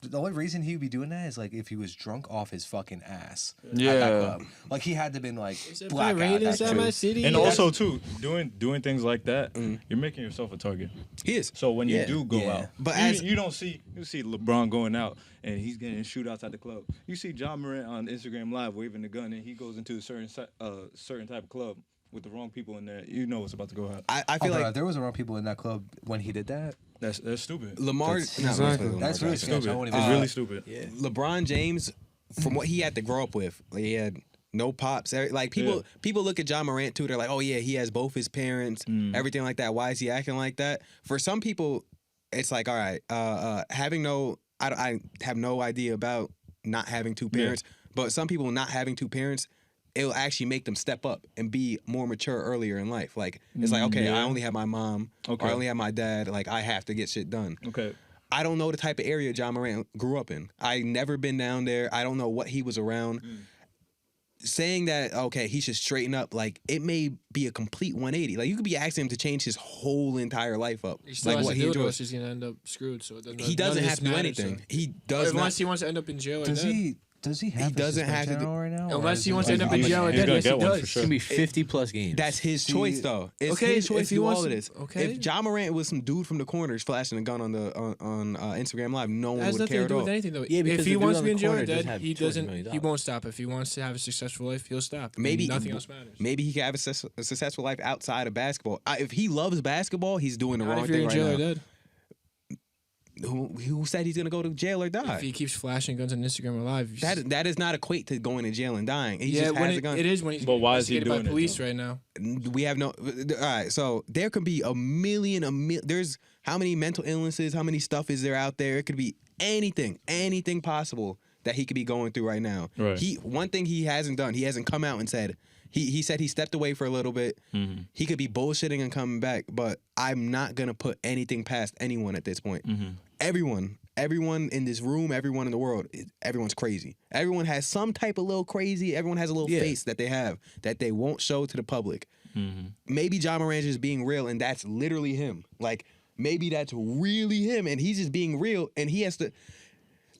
the only reason he would be doing that is like if he was drunk off his fucking ass. At that Yeah. club. Like he had to been like Black black Raiders at my out. city. And also too, doing things like that, you're making yourself a target. He is. So when you Yeah. do go Yeah. out, But you see LeBron going out and he's getting shootouts at the club. You see John Morant on Instagram Live waving the gun and he goes into a certain type of club with the wrong people in there. You know what's about to go out. I Oh, feel bro, like if there was the wrong people in that club when he did that, That's stupid. Lamar. Exactly. that's really sketchy. Stupid. I won't It's even really stupid. Yeah. LeBron James, from what he had to grow up with, like, he had no pops. Like people look at John Morant too. They're like, oh yeah, he has both his parents, everything like that. Why is he acting like that? For some people, it's like, all right, having no, I have no idea about not having two parents. But some people not having two parents it'll actually make them step up and be more mature earlier in life. Like it's like, okay, I only have my mom, or I only have my dad. Like I have to get shit done. Okay. I don't know the type of area John Morant grew up in. I never been down there. I don't know what he was around. Saying that, okay, he should straighten up, like, it may be a complete 180. Like, you could be asking him to change his whole entire life up. He still like, has what to he do it, or enjoys. else he's gonna end up screwed. So it doesn't. He doesn't none of have to this do matters, anything. so- He does Unless not. he wants to end up in jail or Does dead. he? Does he have? He doesn't have to do- right now. or Unless is he it wants to end like- up in he's jail or gonna dead. Yes, he get one for does. sure. It's gonna be 50+ games. That's his choice, though. It's Okay, his choice if to he do wants all of to- this. okay. If John Morant was some dude from the corners flashing a gun on Instagram Live, no one That has would nothing care to at do all. with anything, though. Yeah, because if he the dude wants to on be the in jail or corner does dead, have he $200 doesn't. million. He won't stop. If he wants to have a successful life, he'll stop. Maybe nothing else matters. Maybe he can have a successful life outside of basketball. If he loves basketball, he's doing the Not wrong if you're thing in right jail now. or dead. Who said he's gonna go to jail or die? If he keeps flashing guns on Instagram or live, That does not equate to going to jail and dying. He yeah, just when has a gun. it is when he's But why is he investigated by doing it, police though? right now. We have no. All right, so there could be a million. There's how many mental illnesses? How many stuff is there out there? It could be anything possible that he could be going through right now. Right. One thing he hasn't done. He hasn't come out and said. He said he stepped away for a little bit. He could be bullshitting and coming back, but I'm not gonna put anything past anyone at this point. Everyone in this room, everyone in the world, everyone's crazy. Everyone has some type of little crazy. Everyone has a little face that they have that they won't show to the public. Maybe John Morant is being real, and that's literally him. Like maybe that's really him, and he's just being real, and he has to.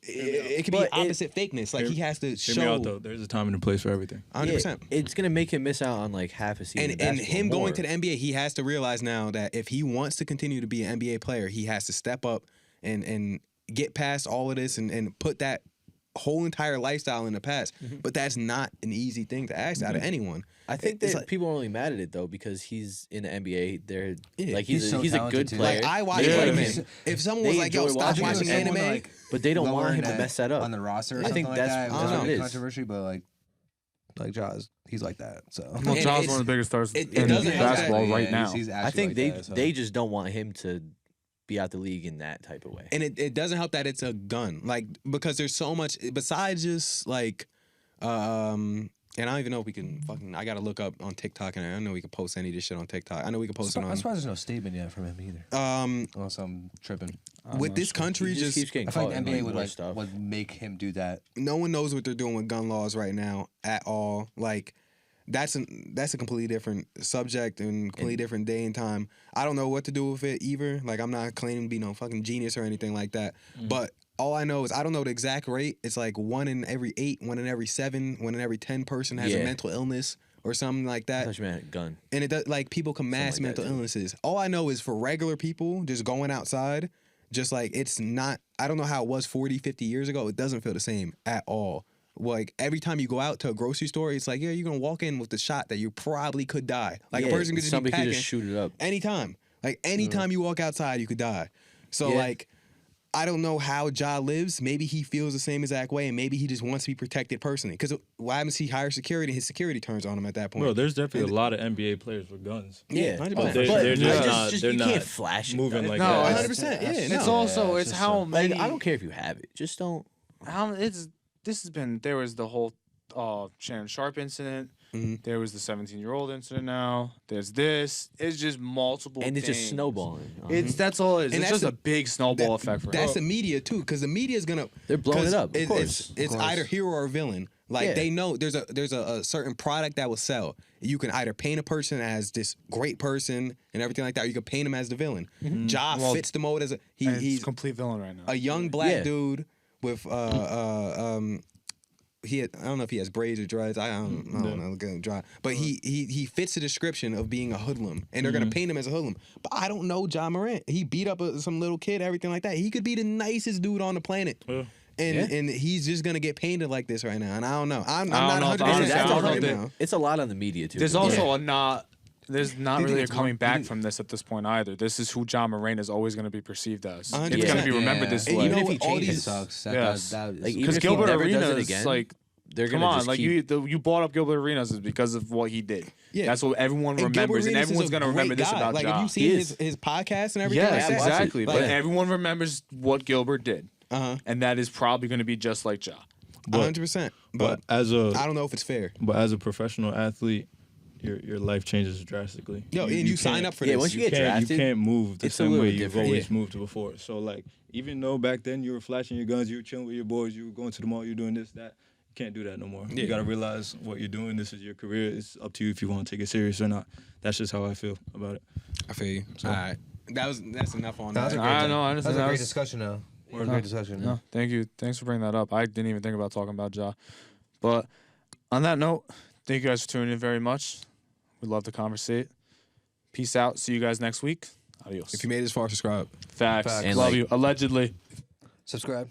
It could be But opposite fakeness. Like he has to Hear me out, show though. There's a time and a place for everything. 100%. It's gonna make him miss out on like half a season. And him going to the NBA, he has to realize now that if he wants to continue to be an NBA player, he has to step up and get past all of this and put that whole entire lifestyle in the past. But that's not an easy thing to ask out of anyone. I think It's that like- people are only mad at it though because he's in the NBA. They're Yeah. like He's so he's a talented, good too. player. Like I watch They anime. like him, If someone was They like, "Yo, enjoy stop watching watching him. anime," but they don't lower want him in to mess that up. on the roster. Or I think something that's- like that. I don't It know. wasn't it is. controversial, but like Jaws, he's like that. So Well, And Ja's it's- one of the biggest stars it in doesn't help that- basketball right Yeah, now. he's I actually think like that, so. they just don't want him to be out the league in that type of way. and it doesn't help that it's a gun, like because there's so much besides just like, and I don't even know if we can fucking. I gotta look up on TikTok, and I don't know we can post any of this shit on TikTok. I know we can post it I'm on. surprised there's no statement yet from him either. Unless I'm tripping. with this country, He just keeps getting I feel caught like in NBA like, would more stuff. would make him do that. no one knows what they're doing with gun laws right now at all. Like that's a completely different subject and completely different day and time. I don't know what to do with it either. Like I'm not claiming to be no fucking genius or anything like that. But all I know is I don't know the exact rate. It's like 1 in every 8, 1 in every 7, 1 in every 10 person has a Yeah. mental illness or something like I that. thought you meant a gun. And it does like people can mask like that, mental too. illnesses. All I know is for regular people just going outside, just like it's not. I don't know how it was 40, 50 years ago. It doesn't feel the same at all. Like every time you go out to a grocery store, it's like, yeah, you're gonna walk in with the shot that you probably could die. Like Yeah, a person could just be somebody packing could just shoot it up. anytime. Like anytime you walk outside, you could die. So Yeah. like, I don't know how Ja lives. Maybe he feels the same exact way, and maybe he just wants to be protected personally. Because why haven't he hired security? His security turns on him at that point. Bro, there's definitely a lot of NBA players with guns. Yeah, 100%. They're just I not. They're you not can't flash it, moving though. like No, that. 100%. Yeah, It's no. also it's it's just how Like many. I don't care if you have it. Just don't. This has been. There was the whole Shannon Sharp incident. Mhm. There was the 17-year-old incident. Now there's this. It's just multiple. And it's just things. snowballing. That's all it is. And It's that's just a big snowball effect for That's him. the media too, because the media is gonna They're blowing 'cause it up, of It's course. either hero or villain. Like Yeah. they know there's a certain product that will sell. You can either paint a person as this great person and everything like that, or you can paint him as the villain. Ja Well, fits the mold as And he's it's complete villain right now. a young black Yeah. dude with I don't know if he has braids or dreads. I don't know. Look at him dry. But he fits the description of being a hoodlum, and they're gonna paint him as a hoodlum. But I don't know Ja Morant. He beat up some little kid, everything like that. He could be the nicest dude on the planet. And he's just gonna get painted like this right now, and I don't know. I'm I don't not know if 100 honestly, percent I don't know right that- now. It's a lot on the media too. There's also there's not Do you think really a it's coming more- back from this at this point either. This is who Ja Morant is always going to be perceived as. 100%. It's going to be remembered this And way. you know Even if he what, all changes, these- sucks. Yes. That Like, even Because if he Gilbert never does it Arenas, again, like, they're come gonna on, just like keep, you brought up Gilbert Arenas is because of what he did. Yeah. That's what everyone And Gilbert remembers, and Arenas is everyone's a going to remember great this guy. about like Ja. if you've seen his podcast and everything. Yes, like that, exactly. like- But everyone remembers what Gilbert did, Uh-huh. and that is probably going to be just like Ja. But 100%. but But as a I don't know if it's fair. professional athlete, your life changes drastically. Yo, and you sign can't- up for Yeah, this. once you get you drafted, can't move the it's a same little way you've different. always Yeah. moved before. So like, even though back then you were flashing your guns, you were chilling with your boys, you were going to the mall, you were doing this, that. You can't do that no more. Yeah. You got to realize what you're doing. This is your career. It's up to you if you want to take it serious or not. That's just how I feel about it. I feel you. All right. That's enough on That was that. a great I know. I That was understand. a That great was- discussion, though. That was a No. great discussion. No, thank you. Thanks for bringing that up. I didn't even think about talking about Ja. But on that note, thank you guys for tuning in very much. We love to conversate. Peace out. See you guys next week. Adios. If you made it this far, subscribe. Facts. Facts. And Love like- you. Allegedly. Subscribe.